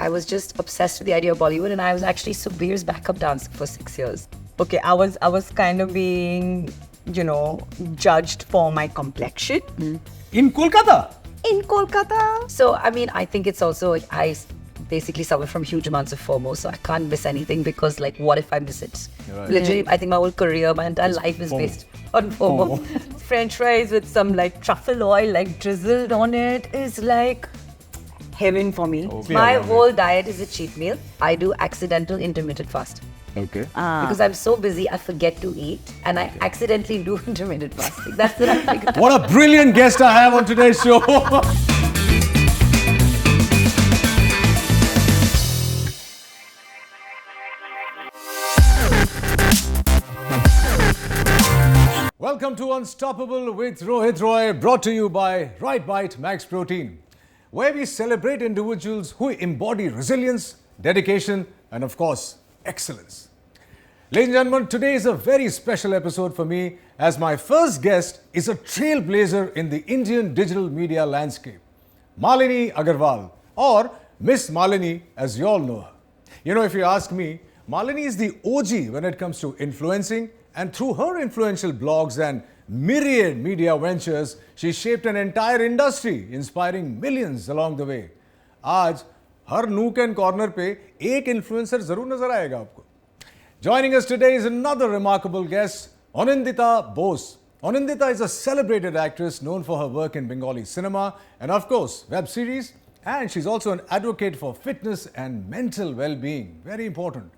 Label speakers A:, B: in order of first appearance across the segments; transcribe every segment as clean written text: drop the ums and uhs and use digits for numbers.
A: I was just obsessed with the idea of Bollywood, and I was actually Sukhbir's backup dancer for 6 years.
B: Okay, I was kind of being, judged for my complexion.
C: In Kolkata?
B: In Kolkata.
A: So, I mean, I think it's also, I basically suffer from huge amounts of FOMO, so I can't miss anything because, like, what if I miss it?
C: Right.
A: Literally, I think my whole career, my entire life is based on FOMO.
B: French fries with some like truffle oil like drizzled on it is like heaven for me.
C: Okay,
A: My whole diet is a cheat meal. I do accidental intermittent fasting.
C: Okay.
A: Because I'm so busy, I forget to eat, and I accidentally do intermittent fasting. That's what I figured.
C: What a brilliant guest I have on today's show. Welcome to Unstoppable with Rohit Roy, brought to you by RiteBite Max Protein, where we celebrate individuals who embody resilience, dedication, and of course, excellence. Ladies and gentlemen, today is a very special episode for me as my first guest is a trailblazer in the Indian digital media landscape, Malini Agarwal, or Miss Malini as you all know her. If you ask me, Malini is the OG when it comes to influencing, and through her influential blogs and myriad media ventures, she shaped an entire industry, inspiring millions along the way. आज हर nook and corner पे एक influencer जरूर नजर आएगा आपको. Joining us today is another remarkable guest, Anindita Bose. Anindita is a celebrated actress known for her work in Bengali cinema and of course web series, and she's also an advocate for fitness and mental well-being. Very important.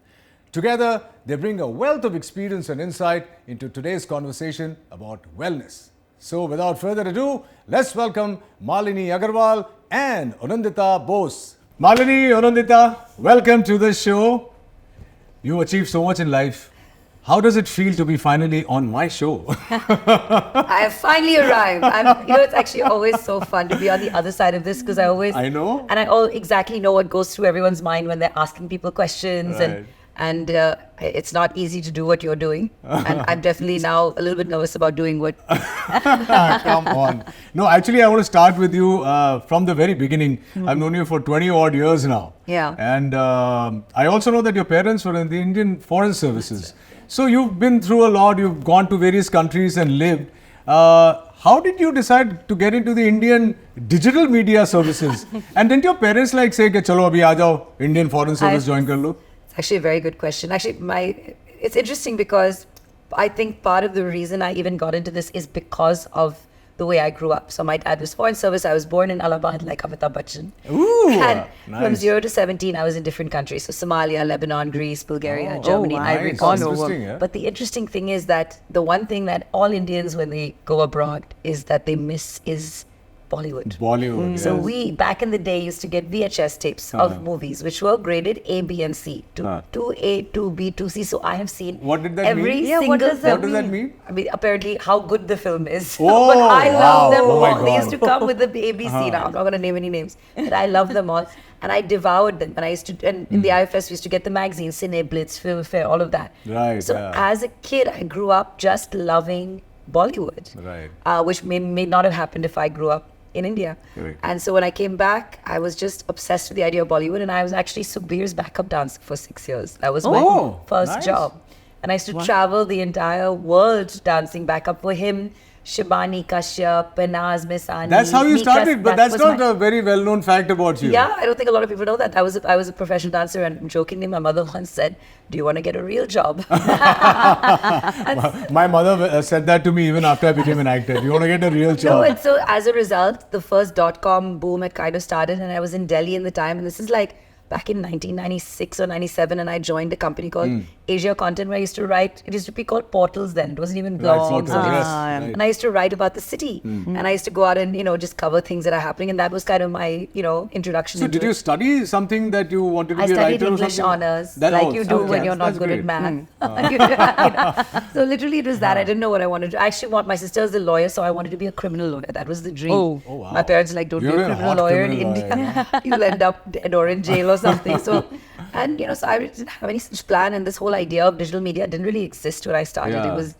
C: Together, they bring a wealth of experience and insight into today's conversation about wellness. So, without further ado, let's welcome Malini Agarwal and Anindita Bose. Malini, Anindita, welcome to the show. You achieved so much in life. How does it feel to be finally on my show?
A: I have finally arrived. It's actually always so fun to be on the other side of this because I
C: know.
A: And I exactly know what goes through everyone's mind when they're asking people questions.
C: Right.
A: And it's not easy to do what you're doing. And I'm definitely now a little bit nervous about doing what...
C: Come on. No, actually, I want to start with you from the very beginning. I've known you for 20 odd years now.
A: Yeah.
C: And I also know that your parents were in the Indian Foreign Services. So you've been through a lot. You've gone to various countries and lived. How did you decide to get into the Indian digital media services? And didn't your parents say, ke, chalo abhi aa jao, Indian Foreign Service join kar lo?
A: It's actually a very good question. Actually, it's interesting because I think part of the reason I even got into this is because of the way I grew up. So my dad was Foreign Service. I was born in Allahabad like Amitabh Bachchan.
C: Ooh,
A: and
C: nice.
A: From 0 to 17, I was in different countries. So Somalia, Lebanon, Greece, Bulgaria, Germany,
B: wow.
A: Ivory
C: Nice.
A: Coast.
C: Interesting, yeah?
A: But the interesting thing is that the one thing that all Indians, when they go abroad, is that they miss is Bollywood.
C: Bollywood,
A: So
C: yes.
A: we, back in the day, used to get VHS tapes of movies, which were graded A, B, and C. 2A, 2B, 2C. So I have seen
C: What did that
A: every
C: mean?
A: single...
B: what does that
C: What does that mean?
A: I mean, apparently how good the film is.
C: Oh,
A: but I love them
C: wow. Oh my
A: all. They used
C: God.
A: to come with the ABC now. I'm not going to name any names. But I love them all. And I devoured them. And I used to, and in the IFS, we used to get the magazines, Cine, Blitz, Film Fair, all of that.
C: Right,
A: So
C: yeah.
A: as a kid, I grew up just loving Bollywood.
C: Right.
A: Which may not have happened if I grew up in India.
C: Correct.
A: And so when I came back, I was just obsessed with the idea of Bollywood, and I was actually Sukhbir's backup dancer for 6 years. That was my first
C: nice.
A: job. And I used to travel the entire world dancing backup for him. Shibani Kashyap, Penaz Misani.
C: That's how you
A: Mika,
C: started, but that's
A: was
C: not
A: my-
C: a very well-known fact about you.
A: Yeah, I don't think a lot of people know that. I was a professional dancer, and jokingly, my mother once said, "Do you want to get a real job?"
C: My mother said that to me even after I became an actor. You want to get a real job?
A: No, and so as a result, the first .com boom had kind of started, and I was in Delhi in the time, and this is like back in 1996 or 97, and I joined a company called Asia Content, where I used to write. It used to be called Portals then. It wasn't even
C: Right,
A: blogs.
C: photos,
A: or
C: yes,
B: yeah.
C: right.
A: And I used to write about the city, and I used to go out and just cover things that are happening, and that was kind of my introduction.
C: So
A: into
C: did you
A: it.
C: study something that you wanted to
A: I
C: be a
A: studied
C: writer
A: English
C: or something?
A: honors,
C: That-
A: like
C: oh,
A: you do
C: okay,
A: when you're not
C: that's
A: good
C: great.
A: at math. So literally it was that. I didn't know what I wanted to. I actually my sister's a lawyer, so I wanted to be a criminal lawyer. That was the dream.
B: Oh.
C: Oh, wow.
A: My parents were like, don't
C: You're
A: be a
C: a
A: criminal
C: hot
A: lawyer in
C: criminal
A: India.
C: lawyer,
A: You'll end up dead or in jail or something. So, And, so I didn't have any such plan, and this whole idea of digital media didn't really exist when I started.
C: Yeah.
A: It was,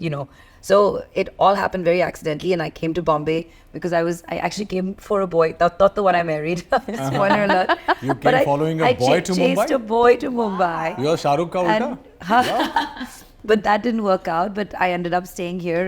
A: so it all happened very accidentally, and I came to Bombay because I actually came for a boy, not the one I married. Spoiler alert.
C: You came following a boy to
A: chased
C: Mumbai?
A: a boy to Mumbai.
C: You're Shah Rukh ka ulta?
A: But that didn't work out. But I ended up staying here,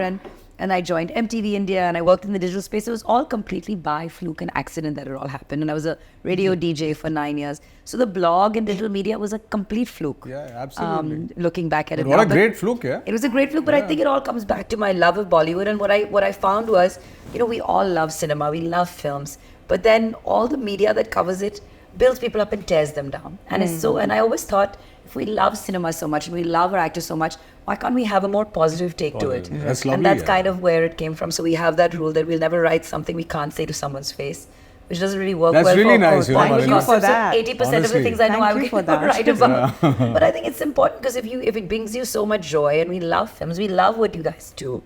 A: and I joined MTV India, and I worked in the digital space. It was all completely by fluke and accident that it all happened. And I was a radio DJ for 9 years. So the blog and digital media was a complete fluke.
C: Yeah, absolutely.
A: Looking back at it
C: What
A: now.
C: a great fluke, yeah?
A: It was a great fluke, but I think it all comes back to my love of Bollywood. And what I found was, we all love cinema, we love films, but then all the media that covers it builds people up and tears them down. And and I always thought, if we love cinema so much and we love our actors so much, why can't we have a more positive take to it?
C: That's lovely.
A: And that's
C: yeah.
A: kind of where it came from. So we have that rule that we'll never write something we can't say to someone's face, which doesn't really work
C: That's
A: well
C: really
A: for
C: nice, you know,
A: Thank
C: Malini.
A: you
B: for that.
A: 80% of the
C: Honestly.
A: things I know
B: Thank
A: I
B: you
A: would
B: for that.
A: write about. But I think it's important because if it brings you so much joy, and we love films, we love what you guys do,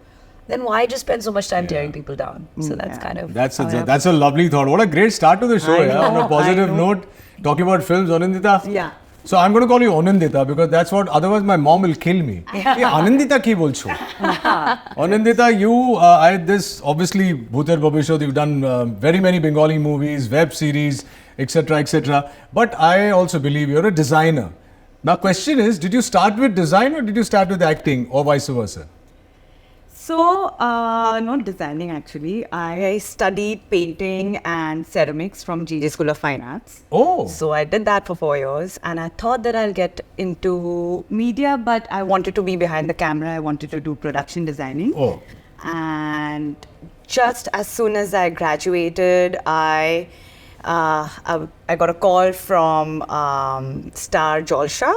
A: then why just spend so much time tearing people down? So that's kind of
C: That's
A: how it happened.
C: that's a lovely thought. What a great start to the show,
B: I
C: yeah? On a
B: know,
C: positive
B: I know.
C: note, talking about films, Anindita.
B: Yeah.
C: So I'm going to call you Anindita because that's what, otherwise my mom will kill me. Yeah, Anindita ki bolcho. Anindita, you, this obviously Bhuter Bhabishot, you've done very many Bengali movies, web series, etc., etc. But I also believe you're a designer. Now, question is, did you start with design or did you start with acting or vice versa?
B: So, not designing actually. I studied painting and ceramics from GJ School of Fine Arts.
C: Oh,
B: So I did that for 4 years, and I thought that I'll get into media, but I wanted to be behind the camera. I wanted to do production designing.
C: oh,
B: And just as soon as I graduated, I got a call from Star Jalsha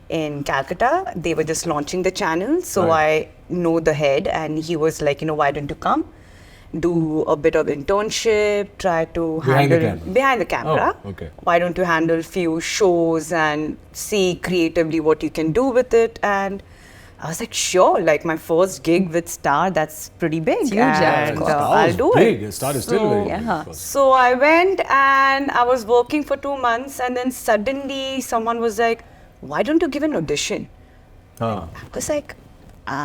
B: in Calcutta. They were just launching the channel, so
C: Right.
B: I know the head, and he was like, why don't you come, do a bit of internship, try to
C: Behind the
B: handle
C: camera.
B: behind the camera.
C: Oh, okay.
B: Why don't you handle few shows and see creatively what you can do with it? And I was like, sure, like my first gig with Star, that's pretty big.
A: It's huge, yeah, of
B: and
A: course.
B: I'll do
C: big.
B: it.
C: Star is still very big.
A: yeah.
C: of course.
B: So I went and I was working for 2 months, and then suddenly someone was like, why don't you give an audition?
C: Huh.
B: I was like,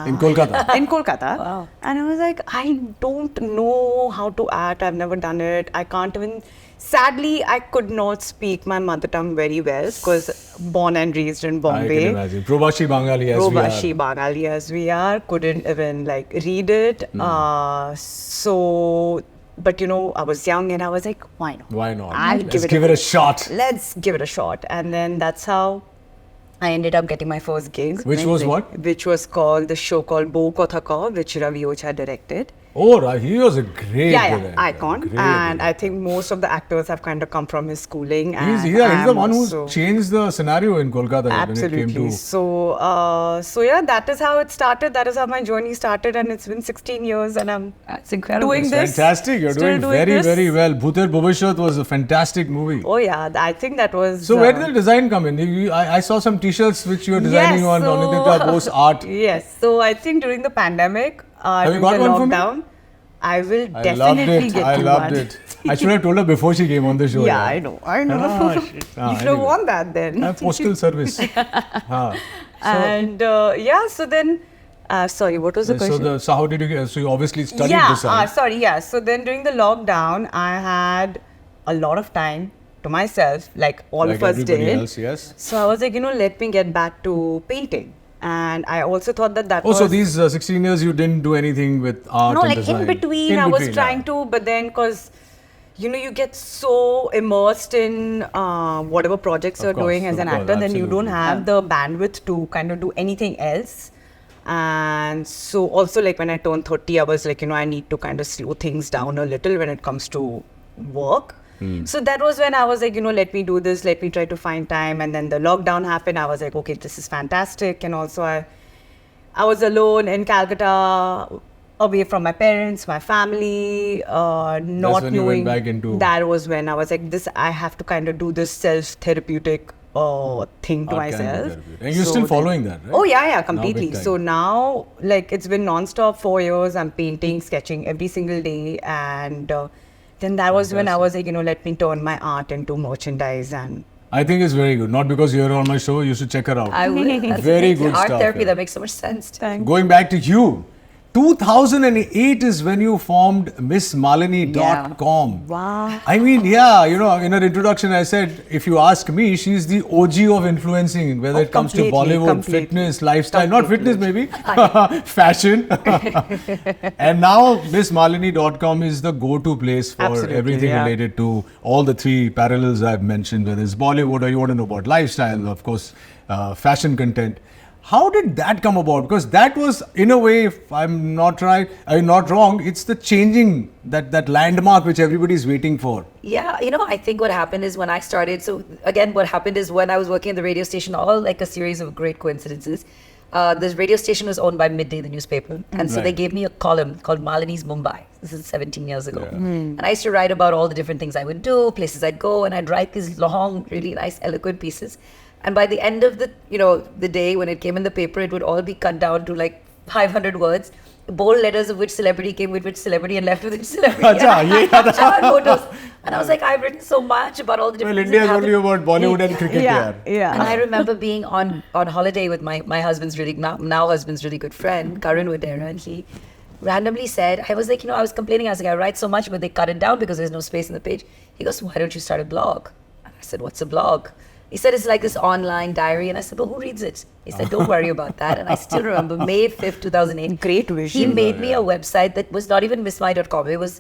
C: In Kolkata.
B: in Kolkata.
A: Wow.
B: And I was like, I don't know how to act. I've never done it. I can't even. Sadly, I could not speak my mother tongue very well because born and raised in
C: I
B: Bombay.
C: can imagine. Probashi Bengali as
B: Probashi
C: we are.
B: Bengali as we are, couldn't even like read it. But I was young and I was like, why not?
C: Why not?
B: I'll
C: Let's give it a shot.
B: Let's give it a shot. And then that's how I ended up getting my first gig.
C: Which was what?
B: Which was called the show called Bo Kotha Ka, which Ravi Ocha directed.
C: Oh, right. He was a great
B: Yeah,
C: director.
B: icon.
C: Great
B: And
C: director.
B: I think most of the actors have kind of come from his schooling.
C: He's
B: and
C: the
B: I'm
C: one who
B: also-
C: changed the scenario in Kolkata when it
B: Absolutely.
C: came to.
B: So yeah, that is how it started. That is how my journey started, and it's been 16 years, and I'm
A: That's incredible.
B: doing
C: It's
B: this.
C: fantastic. You're
B: still
C: doing very,
B: this.
C: very well. Bhuter Bhabishot was a fantastic movie.
B: Oh yeah, I think that was.
C: So where did the design come in? I saw some T-shirts which you were designing on Anindita Bose art.
B: Yes. So I think during the pandemic,
C: you
B: during
C: got
B: the
C: one for me?
B: lockdown, I will
C: I loved
B: definitely
C: it.
B: get
C: I
B: you
C: loved
B: one.
C: it. I should have told her before she came on the show.
B: Yeah, I know. I know.
C: Ah, shit. Ah,
B: you should have
C: anyway.
B: won that then.
C: Postal service. Ah.
B: And yeah, so then, sorry, what was the question?
C: So how did you get? So you obviously studied
B: yeah,
C: design.
B: sorry, yeah. So then during the lockdown, I had a lot of time to myself, like all
C: like
B: of us
C: everybody
B: did.
C: else, yes.
B: So I was like, let me get back to painting. And I also thought that
C: Oh,
B: was...
C: so these 16 years you didn't do anything with art
B: No,
C: and
B: like
C: design?
B: in between, I was trying to, but then because, you get so immersed in whatever projects you're
C: course,
B: doing as
C: of
B: an
C: course,
B: actor, then you don't
C: absolutely.
B: have the bandwidth to kind of do anything else. And so also like when I turned 30, I was like, I need to kind of slow things down a little when it comes to work. So that was when I was like, let me do this, let me try to find time. And then the lockdown happened. I was like, okay, this is fantastic. And also I was alone in Calcutta, away from my parents, my family, not
C: when you went
B: knowing.
C: back into-
B: That was when I was like, I have to kind of do this self-therapeutic thing to
C: Art can be
B: myself.
C: therapeutic. And you're
B: So
C: still
B: then-
C: following that, right?
B: Oh yeah,
C: Now big
B: completely.
C: time.
B: So now, like it's been non-stop 4 years. I'm painting, sketching every single day, and then that was when I was like, let me turn my art into merchandise and
C: I think it's very good. Not because you're on my show, you should check her out.
A: I will. That's
C: Very
A: amazing.
C: good
A: Art
C: stuff,
A: therapy,
C: yeah.
A: that makes so much sense.
B: Thanks.
C: Going back to you, 2008 is when you formed MissMalini.com.
B: Wow.
C: I mean, yeah, you know, in her introduction, I said, if you ask me, she's the OG of influencing, whether
B: Oh,
C: it comes to
B: completely,
C: Bollywood,
B: completely.
C: fitness, lifestyle, not fitness maybe, fashion. And now MissMalini.com is the go-to place for
B: Absolutely,
C: everything
B: yeah.
C: related to all the three parallels I've mentioned, whether it's Bollywood or you want to know about lifestyle, of course, fashion content. How did that come about? Because that was, in a way, if I'm not right, I'm not wrong, it's the changing, that landmark which everybody's waiting for.
A: Yeah, you know, I think what happened is when I started, so again, what happened is when I was working at the radio station, all like a series of great coincidences. This radio station was owned by Midday, the newspaper. And so they
C: Right.
A: gave me a column called Malini's Mumbai. This is 17 years ago. And I used to write about all the different things I would do, places I'd go, and I'd write these long, really nice, eloquent pieces. And by the end of the, you know, the day when it came in the paper, it would all be cut down to like 500 words, bold letters of which celebrity came with which celebrity and left with which celebrity.
C: Acha, ye yaad hai.
A: And photos. And I was like, I've written so much about all the different
C: Well,
A: things
C: India is
A: that
C: only
A: happened.
C: about Bollywood and cricket.
B: Yeah,
C: yaar.
B: yeah.
A: And I remember being on holiday with my husband's really, now husband's really good friend, Karan Wadera, and he randomly said, I was like, you know, I was complaining, I was like, I write so much, but they cut it down because there's no space in the page. He goes, why don't you start a blog? And I said, what's a blog? He said, it's like this online diary. And I said, well, who reads it? He said, don't worry about that. And I still remember May 5th, 2008.
B: Great vision.
A: He made me a website that was not even missmy.com. It was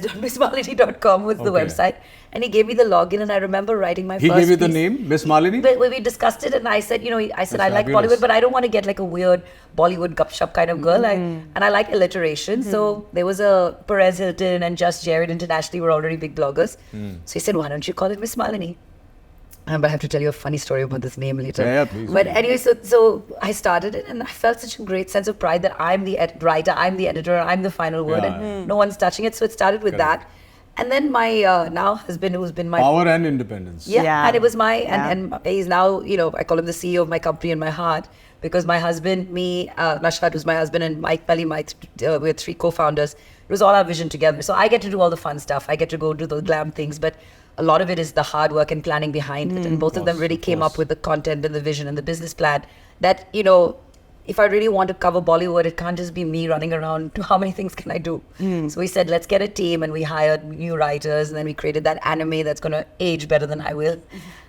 A: www.wordpress.missmalini.com was the
C: Okay.
A: website. And he gave me the login, and I remember writing my
C: He
A: first
C: gave you the
A: piece.
C: name, Miss Malini?
A: But we discussed it, and I said, you know, I said,
C: That's
A: I like
C: fabulous.
A: Bollywood, but I don't want to get like a weird Bollywood gupshup kind of girl. And I like alliteration. So there was a Perez Hilton and Just Jared internationally were already big bloggers. So he said, why don't you call it Miss Malini? But I have to tell you a funny story about this name later.
C: Yeah, please.
A: But anyway, so I started it, and I felt such a great sense of pride that I'm the writer, I'm the editor, I'm the final word,
C: Yeah.
A: and no one's touching it. So it started with
C: Correct.
A: that. And then my now husband, who's been my
C: Power and independence.
A: yeah, and it was my
B: Yeah.
A: and he's now, you know, I call him the CEO of my company in my heart, because my husband, me, Nashad, who's my husband, and Mike Pelly, we're three co-founders. It was all our vision together. So I get to do all the fun stuff. I get to go do the glam things, but a lot of it is the hard work and planning behind it. And both of them really came up with the content and the vision and the business plan that, you know, if I really want to cover Bollywood, it can't just be me running around to how many things can I do. So we said, let's get a team, and we hired new writers, and then we created that anime that's going to age better than I will.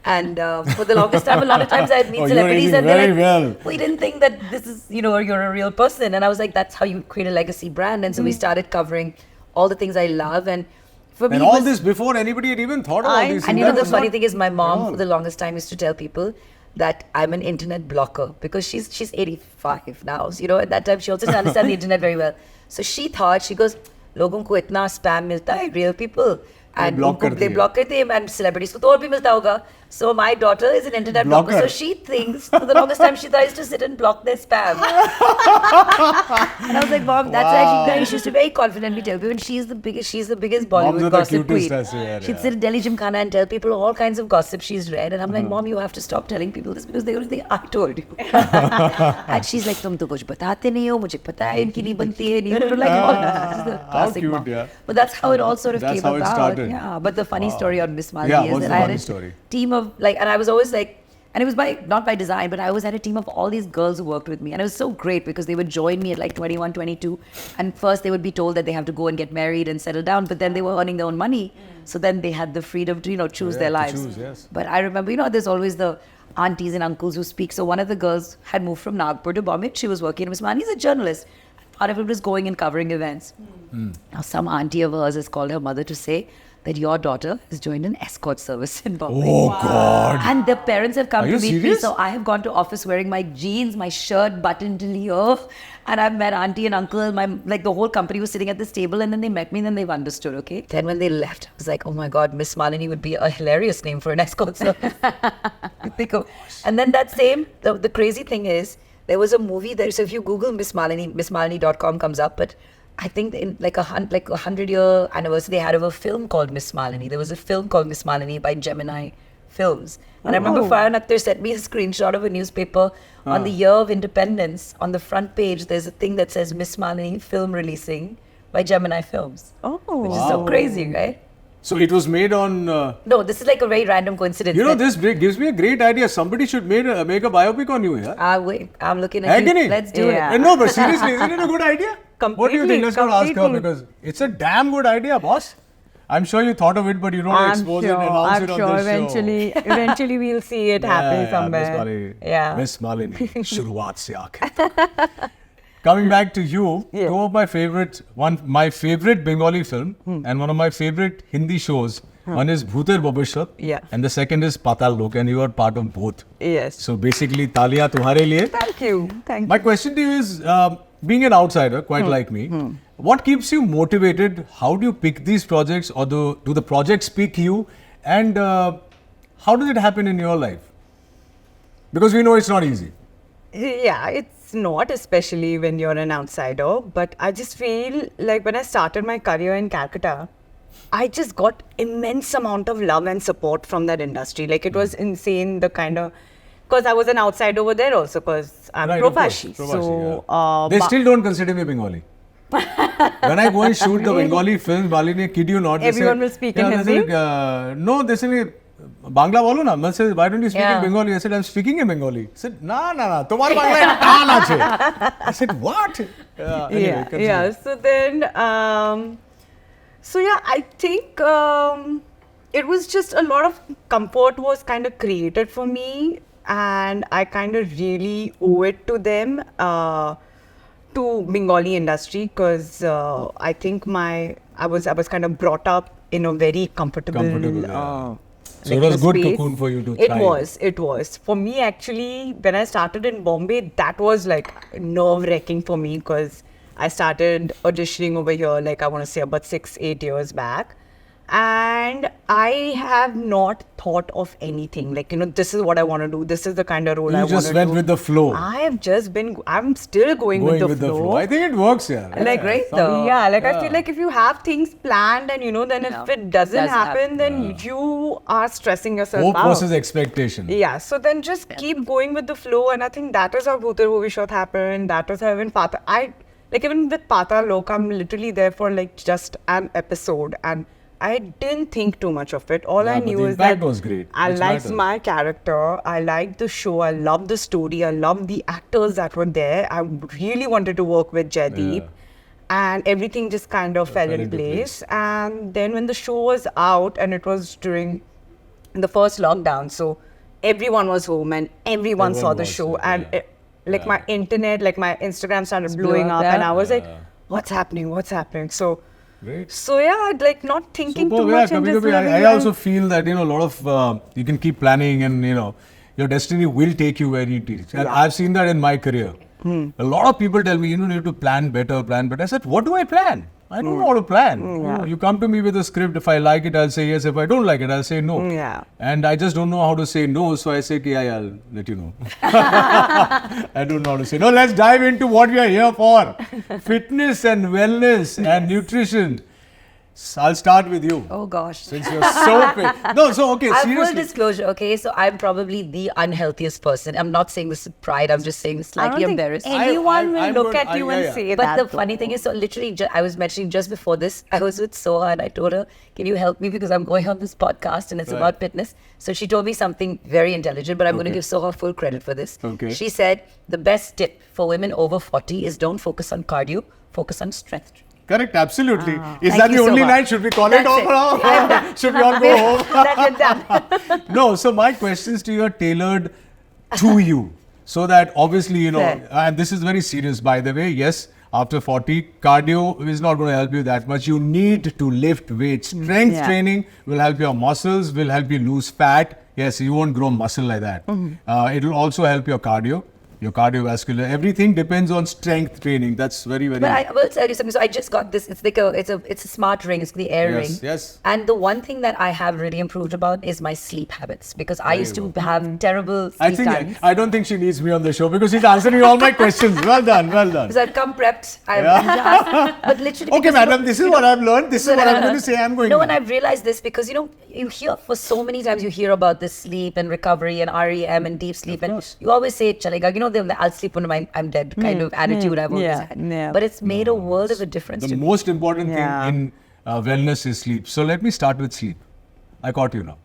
A: And for the longest time, a lot of times I'd meet
C: Oh, you're
A: celebrities
C: aging
A: and they're
C: very
A: like,
C: well.
A: we didn't think that this is, you know, you're a real person. And I was like, that's how you create a legacy brand. And so we started covering all the things I love. And for me,
C: And
A: it
C: all
A: was-
C: this before anybody had even thought of all these things.
A: and you know,
C: That
A: the
C: was
A: funny
C: not
A: thing is, my mom
C: at all.
A: for the longest time used to tell people that I'm an internet blocker, because she's 85 now. So, you know, at that time she also didn't understand the internet very well. So she thought, she goes, लोगों को इतना spam मिलता है, real people. And
C: block
A: उनको-
C: करती
A: they
C: है.
A: block करते हैं, and celebrities को तो और भी मिलता होगा. So my daughter is an internet blocker.
C: Blocker.
A: So she thinks, for the longest time, she thought I used to sit and block their spam. And I was like, Mom, that's actually, she used to very confidently tell people, and she's the biggest
C: Moms are
A: Bollywood
C: the
A: gossip
C: cutest,
A: queen.
C: I swear,
A: She'd
C: yeah.
A: sit at Delhi Gymkhana and tell people all kinds of gossip she's read. And I'm like, Mom, you have to stop telling people this, because they're going to think I told you. And she's like, तुम तो कुछ बताते नहीं हो, मुझे पता है इनकी नहीं बनती है, नहीं. Like, oh, the classic
C: cute,
A: mom.
C: yeah.
A: But that's how it all sort of
C: That's
A: came
C: how it
A: about.
C: started.
A: Yeah. But the funny story on Miss Malini
C: Yeah,
A: is
C: what's
A: that
C: the
A: I had
C: funny
A: a
C: story?
A: team of like, and I was always like, and it was not by design, but I always had a team of all these girls who worked with me. And it was so great because they would join me at like 21, 22. And first they would be told that they have to go and get married and settle down, but then they were earning their own money. So then they had the freedom to, you know, choose their
C: to
A: lives.
C: choose, yes.
A: But I remember, you know, there's always the aunties and uncles who speak. So one of the girls had moved from Nagpur to Bombay. She was working in Miss Malini's a journalist. Part of it was going and covering events. Now some auntie of hers has called her mother to say that your daughter has joined an escort service in Bombay.
C: Oh, God.
A: And the parents have come
C: Are
A: to
C: you
A: meet me.
C: serious?
A: So I have gone to office wearing my jeans, my shirt buttoned till here. And I've met auntie and uncle. Like the whole company was sitting at this table, and then they met me, and then they've understood, okay? Then when they left, I was like, oh my God, Miss Malini would be a hilarious name for an escort service. And then that same, the crazy thing is, there was a movie there. So if you Google Miss Malini, missmalini.com comes up, but I think in like a 100-year anniversary, they had of a film called Miss Malini. There was a film called Miss Malini by Gemini Films. And I remember Farhan Akhtar sent me a screenshot of a newspaper on the year of independence. On the front page, there's a thing that says Miss Malini film releasing by Gemini Films.
B: Oh,
A: Which is so crazy, right?
C: So it was made on.
A: No, this is like a very random coincidence.
C: You know, this gives me a great idea. Somebody should make a biopic on you, yeah?
A: Wait, I'm looking at you. Let's do
B: Yeah.
A: it.
C: No, but seriously, isn't it a good idea? What do you think? Let's not ask her
B: Completely.
C: because it's a damn good idea, boss. I'm sure you thought of it, but you don't expose it and announce it on this
B: eventually, eventually we'll see it happen somewhere.
C: Miss Malini, शुरुआत से आखिर. Coming back to you, two of my favorite, my favorite Bengali film and one of my favorite Hindi shows. One is Bhuter Bhabashya, and the second is Patal Lok, and you are part of both.
B: Yes.
C: So basically, talia tumhare liye.
B: Thank you. Thank you.
C: My question to you is, being an outsider, quite like me, what keeps you motivated? How do you pick these projects, or do the projects pick you? And how does it happen in your life? Because we know it's not easy.
B: Yeah, it's not, especially when you're an outsider. But I just feel like when I started my career in Calcutta, I just got immense amount of love and support from that industry. Like it was insane, the kind of, because I was an outsider over there also, because I'm Provashi. So
C: they still don't consider me Bengali. When I go and shoot the Bengali films, Malini, kid you not,
B: everyone will speak in Hindi.
C: No, they say Bangla bolo na. I said, why don't you speak in Bengali? I said, I'm speaking in Bengali. He said, nah, tomhara Bangla kaan ache. I said, what? Anyway, continue.
B: So then, I think it was just a lot of comfort was kind of created for me, and I kind of really owe it to them, to Bengali industry, because I think I was kind of brought up in a very comfortable
C: so it was a good
B: space.
C: cocoon for you to
B: thrive. It was. For me, actually, when I started in Bombay, that was like nerve-wracking for me, because I started auditioning over here, like I want to say about 6-8 years back. And I have not thought of anything. Like, this is what I want to do. This is the kind of role I want to do.
C: You just went with the flow.
B: I'm still going with the flow.
C: I think it works, yeah.
B: Like,
A: great though.
B: I feel like if you have things planned and, then if it doesn't happen, then you are stressing yourself out.
C: Hope versus expectation.
B: Yeah, so then just keep going with the flow. And I think that is how Bhuter Bhabashya happened. That was how even even with Patal Lok, I'm literally there for like just an episode. And I didn't think too much of it. All I knew is that
C: was great.
B: I liked my character. I liked the show. I loved the story. I loved the actors that were there. I really wanted to work with Jaideep. And everything just kind of fell in place. And then when the show was out, and it was during the first lockdown, so everyone was home and everyone saw the show. And my internet, like my Instagram started blowing up. And I was like, what's happening? So
C: great.
B: So like not thinking too much and just
C: I also feel that a lot of you can keep planning, and your destiny will take you where it is. And I've seen that in my career. A lot of people tell me you need to plan better. I said, what do I plan? I don't know how to plan. You come to me with a script. If I like it, I'll say yes. If I don't like it, I'll say no. And I just don't know how to say no, so I say, I'll let you know. I don't know how to say no. Let's dive into what we are here for. Fitness and wellness and nutrition. I'll start with you.
A: Oh gosh.
C: Since you're so fit. No, so okay, seriously.
A: Full disclosure, okay, so I'm probably the unhealthiest person. I'm not saying this with pride, I'm just saying slightly embarrassed.
B: Anyone will look at you and say that.
A: But the funny thing is, so literally, I was mentioning just before this, I was with Soha and I told her, can you help me because I'm going on this podcast and it's about fitness. So she told me something very intelligent, but I'm going to give Soha full credit for this.
C: Okay.
A: She said, the best tip for women over 40 is don't focus on cardio, focus on strength.
C: Correct, absolutely. Is that the only line? Should we call it off now? Should we all go home? No, so my questions to you are tailored to you. So that obviously, and this is very serious by the way, yes, after 40, cardio is not going to help you that much. You need to lift weights. Strength training will help your muscles, will help you lose fat. Yes, you won't grow muscle like that. It will also help your cardio. Your cardiovascular, everything depends on strength training. That's very, very.
A: But I will tell you something. So I just got this. It's like it's a smart ring. It's the Air ring.
C: Yes.
A: And the one thing that I have really improved about is my sleep habits, because I used to have terrible sleep times.
C: I don't think she needs me on the show because she's answering all my questions. Well done.
A: Because I've come prepped. But literally.
C: Okay, madam. This is what I've learned. This is what I'm going to say. I'm going.
A: No, and I've realized this because you hear for so many times you hear about this sleep and recovery and REM and deep sleep, and you always say chalega. I'll sleep when I'm dead kind of attitude I've always had. But it's made a world of a difference.
C: The most important thing in wellness is sleep. So let me start with sleep. I caught you now.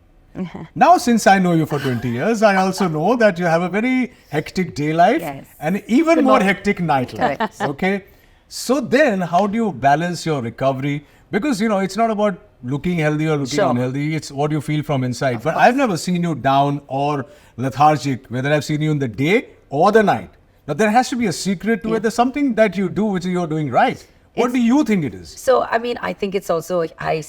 C: Now, since I know you for 20 years, I also know that you have a very hectic day life and even more hectic night life. Okay. So then how do you balance your recovery? Because, it's not about looking healthy or looking unhealthy. It's what you feel from inside. But I've never seen you down or lethargic, whether I've seen you in the day or the night. Now, there has to be a secret to it. There's something that you do which you're doing right. What do you think it is?
A: So, I think it's also, I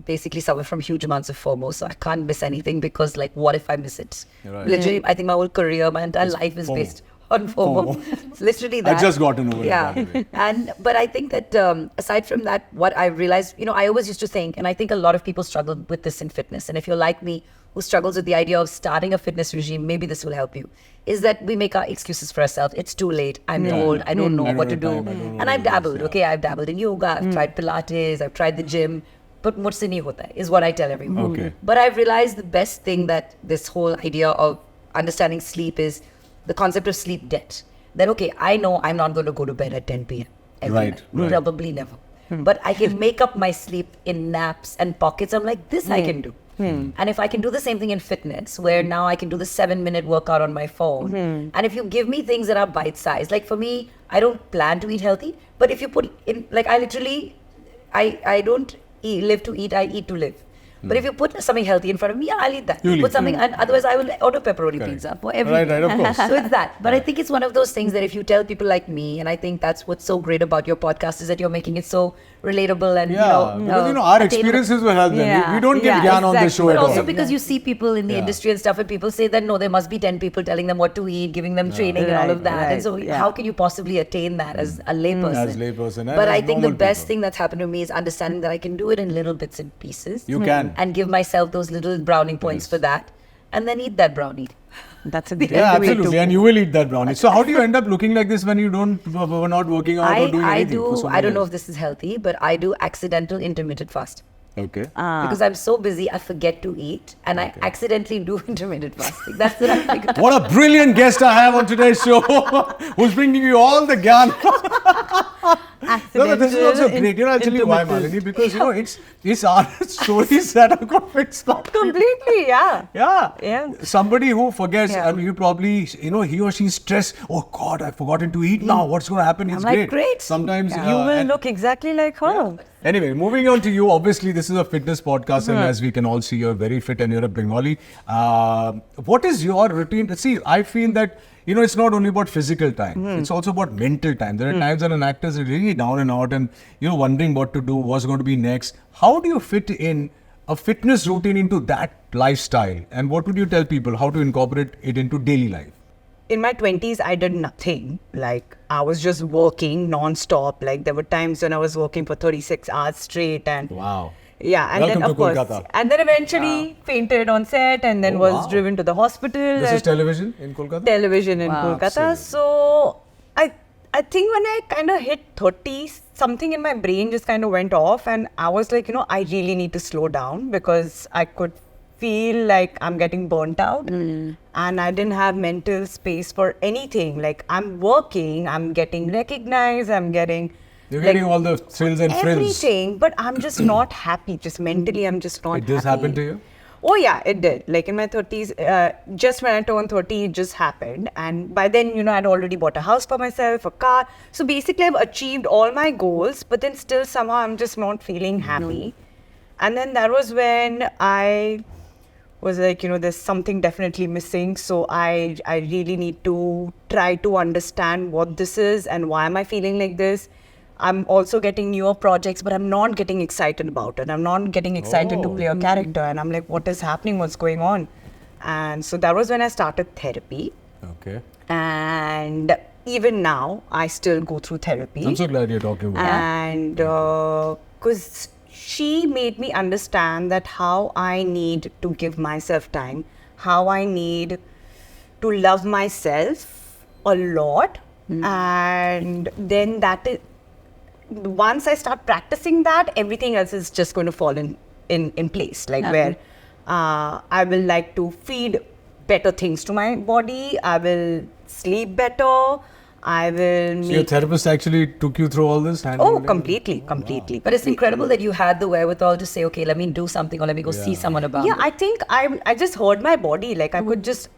A: basically suffer from huge amounts of FOMO, so I can't miss anything because, what if I miss it?
C: Right.
A: Literally, I think my whole career, my entire life is based on FOMO. It's literally that.
C: I just got to know it.
A: Yeah.
C: By the way.
A: But I think that aside from that, what I realized, I always used to think, and I think a lot of people struggle with this in fitness, and if you're like me, who struggles with the idea of starting a fitness regime, maybe this will help you, is that we make our excuses for ourselves. It's too late. I'm old. I don't know what to do. And I've dabbled. Okay, I've dabbled in yoga. I've tried Pilates. I've tried the gym. But mujhse nahi hota hai, is what I tell everyone.
C: Okay.
A: But I've realized the best thing that this whole idea of understanding sleep is the concept of sleep debt. That, okay, I know I'm not going to go to bed at 10 p.m. every night. Probably never. But I can make up my sleep in naps and pockets. I'm like, this I can do. And if I can do the same thing in fitness, where now I can do the 7-minute workout on my phone. And if you give me things that are bite-sized, like for me, I don't plan to eat healthy. But if you put in, I don't live to eat, I eat to live. But if you put something healthy in front of me, I'll eat that. You put something, and otherwise I will order pepperoni pizza for everything.
C: Right, of course.
A: So it's that. But I think it's one of those things that if you tell people like me, and I think that's what's so great about your podcast is that you're making it so relatable and
C: because our experiences will help them. We don't give gyan on the show
A: but
C: at all.
A: also because you see people in the industry and stuff, and people say that no, there must be 10 people telling them what to eat, giving them training and all of that. And so how can you possibly attain that as a layperson?
C: But
A: But I think the best thing that's happened to me is understanding that I can do it in little bits and pieces.
C: You can.
A: And give myself those little brownie points for that, and then eat that brownie.
B: That's a great way
C: absolutely, and you will eat that brownie. So how do you end up looking like this when you were not working out or doing anything?
A: I don't know if this is healthy, but I do accidental intermittent fast.
C: Okay.
A: Because I'm so busy, I forget to eat, and I accidentally do intermittent fasting. That's what I figured.
C: What a brilliant guest I have on today's show, who's bringing you all the gyan. No, this is also great. I'll tell you why, Malini, because it's our stories that are going to fix that.
B: Completely,
C: Yeah. Somebody who forgets, and you probably, he or she stressed, oh God, I've forgotten to eat now. What's going to happen? It's
A: I'm like, great.
C: Sometimes
B: you will look exactly like her.
C: Anyway, moving on to you. Obviously, this is a fitness podcast, and as we can all see, you're very fit and you're a Bengali. What is your routine? See, I feel that, it's not only about physical time. It's also about mental time. There are times when an actor is really down and out and, wondering what to do, what's going to be next. How do you fit in a fitness routine into that lifestyle? And what would you tell people how to incorporate it into daily life?
B: In my 20s, I did nothing. I was just working non-stop. There were times when I was working for 36 hours straight. And
C: wow.
B: Yeah, and
C: Welcome
B: then of course,
C: Kolkata.
B: and then eventually fainted on set, and then was driven to the hospital.
C: This is television in Kolkata?
B: Television in Kolkata.
C: Absolutely.
B: So I think when I kind of hit 30, something in my brain just kind of went off, and I was like, I really need to slow down because I could feel like I'm getting burnt out, and I didn't have mental space for anything. I'm working, I'm getting recognized,
C: You're getting all the thrills and frills.
B: Everything, but I'm just not happy. Just mentally, I'm just not happy.
C: Did this happen to you?
B: Oh yeah, it did. In my 30s, just when I turned 30, it just happened. And by then, I'd already bought a house for myself, a car. So basically, I've achieved all my goals, but then still somehow I'm just not feeling happy. And then that was when I was like, there's something definitely missing. So I really need to try to understand what this is and why am I feeling like this. I'm also getting newer projects, but I'm not getting excited about it. I'm not getting excited to play a character. And I'm like, what is happening? What's going on? And so that was when I started therapy.
C: Okay.
B: And even now, I still go through therapy.
C: I'm so glad you're talking about it.
B: And because she made me understand that how I need to give myself time, how I need to love myself a lot. And then once I start practicing that, everything else is just going to fall in place. Where I will like to feed better things to my body, I will sleep better, I will
C: So your
B: make...
C: therapist actually took you through all this?
B: Oh, completely.
A: But it's incredible that you had the wherewithal to say, okay, let me do something or let me go see someone about
B: Yeah,
A: it.
B: I think I just heard my body. Like I could just,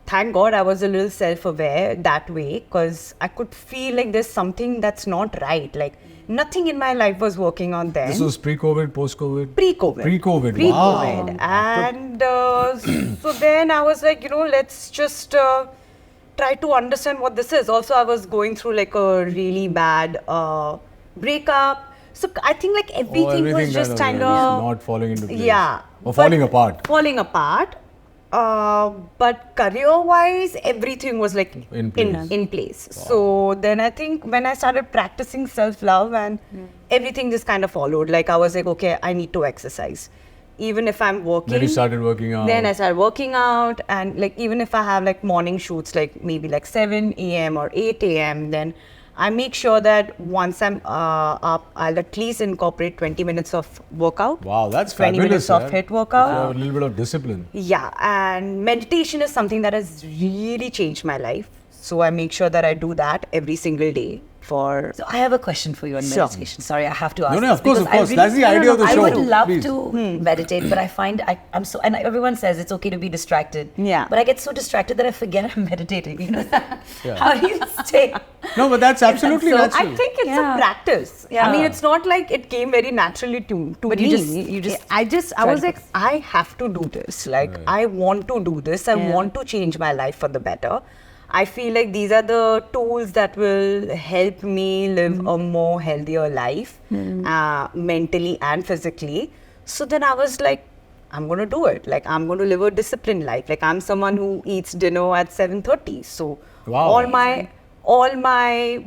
B: thank God I was a little self-aware that way, because I could feel like there's something that's not right. Like nothing in my life was working on then.
C: This was pre-COVID, post-COVID?
B: Pre-COVID.
C: Pre-COVID,
B: Pre-COVID.
C: wow.
B: And so then I was like, let's just try to understand what this is. Also, I was going through like a really bad breakup. So I think like everything was just kind of
C: not falling into place.
B: Yeah.
C: Or falling apart.
B: Falling apart. But career-wise, everything was like
C: In place.
B: in place. So then I think when I started practicing self-love and everything just kind of followed. Like I was like, okay, I need to exercise. Even if I'm working.
C: Then you started working out.
B: Then I started working out, and like even if I have like morning shoots, like maybe like 7 a.m. or 8 a.m., then I make sure that once I'm up, I'll at least incorporate 20 minutes of workout.
C: Wow, that's
B: 20
C: fabulous.
B: minutes of HIIT
C: You
B: workout.
C: have a little bit of discipline.
B: Yeah, and meditation is something that has really changed my life. So I make sure that I do that every single day for...
A: So I have a question for you on
B: Sure.
A: meditation. Sorry, I have to ask.
C: No,
A: this
C: of course,
A: because
C: of
A: I
C: course.
A: really-
C: That's the idea of the
A: I
C: show.
A: would love
C: Please.
A: to meditate, but I find I'm so, and everyone says it's okay to be distracted.
B: Yeah.
A: But I get so distracted that I forget I'm meditating. You know, how do you stay?
C: No, but that's absolutely
A: so-
C: natural.
B: I think it's
A: Yeah.
B: a practice.
A: Yeah.
B: I mean, it's not like it came very naturally to
A: But
B: me.
A: you just
B: I
A: try
B: was
A: to
B: like, I have to do this. Like, I want to do this. I want to change my life for the better. I feel like these are the tools that will help me live a more healthier life, mentally and physically. So then I was like, I'm going to do it. Like, I'm going to live a disciplined life. Like, I'm someone who eats dinner at 7:30. So
C: Wow.
B: all my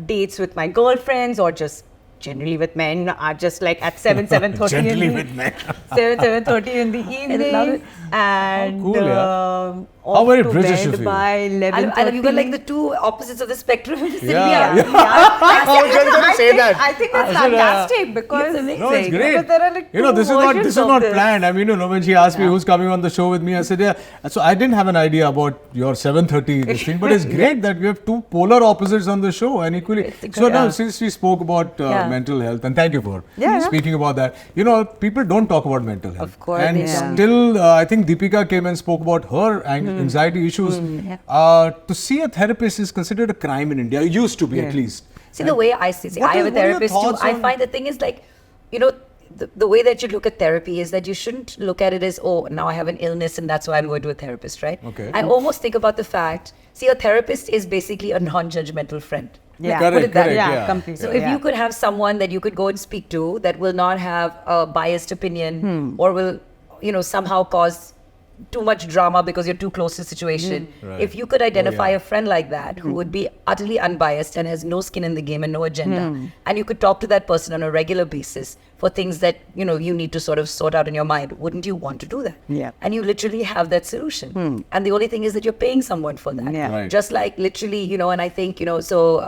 B: dates with my girlfriends or just generally with men are just like at 7:30
C: Generally
B: in the
C: with men.
B: 7:30 in the evening.
A: love it.
B: And
C: Cool, yeah.
B: off
C: How very
B: to
C: British
B: bed
C: of you.
B: by 11:30.
A: I love you got like the two opposites of the spectrum.
C: Yeah.
B: I
C: was just gonna say that.
B: I think that's
C: I said,
B: fantastic because
A: amazing.
C: No, it's great.
B: Because there are like
C: You know,
B: two
C: this is
B: versions of
C: not
B: this.
C: planned. I mean, when she asked me who's coming on the show with me, I said, yeah. So I didn't have an idea about your 7:30 this thing, but it's great that we have two polar opposites on the show and equally. So now, since we spoke about mental health, and thank you for speaking about that. You know, people don't talk about mental health.
A: Of course
C: And
A: they don't.
C: still, I think Deepika came and spoke about her anxiety issues. To see a therapist is considered a crime in India. It used to be, at least.
A: See, the way I see it,
C: What
A: I have a
C: are your
A: therapist too.
C: thoughts
A: I
C: on-
A: find the thing is like, the way that you look at therapy is that you shouldn't look at it as, oh, now I have an illness and that's why I'm going to a therapist, right?
C: Okay.
A: I almost think about the fact, see, a therapist is basically a non-judgmental friend.
B: Yeah.
A: Put
C: Correct,
A: it that
C: correct,
A: way.
C: yeah.
B: completely.
A: So if you could have someone that you could go and speak to that will not have a biased opinion or will, somehow cause too much drama because you're too close to the situation.
C: Right.
A: If you could identify
C: yeah.
A: a friend like that who would be utterly unbiased and has no skin in the game and no agenda, and you could talk to that person on a regular basis for things that you need to sort of sort out in your mind, wouldn't you want to do that?
B: Yeah.
A: And you literally have that solution. And the only thing is that you're paying someone for that.
B: Yeah.
C: Right.
A: Just like literally, and I think, so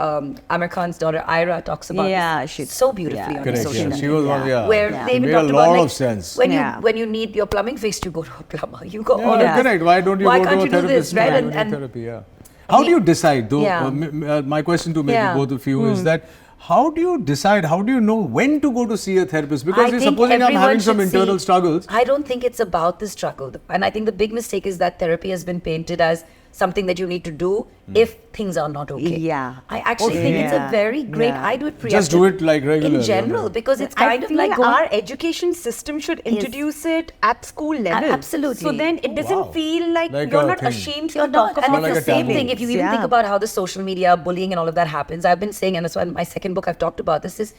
A: Amir Khan's daughter Ira talks about
B: Yeah,
A: this
B: she-
A: so beautifully
B: yeah.
A: on
C: Correct.
A: social
C: Yeah.
A: media.
C: She was one, yeah.
A: Where
B: Yeah.
A: they even
C: Made a
A: talked
C: lot
A: about
C: of sense.
A: when you need your plumbing fixed, you go to a plumber. You go all
C: Yeah,
A: of this.
C: correct. Why don't you
A: Why
C: go
A: can't
C: to a
A: you do
C: therapist?
A: this, right?
C: Why
A: And-
C: don't you
A: and-
C: therapy, yeah. How do you decide, though?
A: Yeah.
C: My question to maybe
A: Yeah.
C: both of you is that how do you decide, how do you know when to go to see a therapist? Because
A: I think
C: supposing I'm
A: everyone
C: having some
A: should
C: internal
A: see-
C: struggles.
A: I don't think it's about the struggle. And I think the big mistake is that therapy has been painted as something that you need to do if things are not okay.
B: Yeah.
A: I actually think it's a
B: Yeah.
A: very great,
B: Yeah.
A: I do it
C: Just do it like regular.
A: in general because it's kind
B: I
A: of
B: feel
A: like going,
B: our education system should introduce it at school level.
A: absolutely.
B: So then it doesn't
C: wow.
B: feel like,
C: Like
B: you're
C: a
B: not
C: thing.
B: ashamed to
A: You're
B: talk
A: not,
B: about
A: and
C: like
A: it's
C: a
A: the same
C: taboo.
A: thing. If you even think about how the social media bullying and all of that happens, I've been saying, and that's why in my second book I've talked about this, is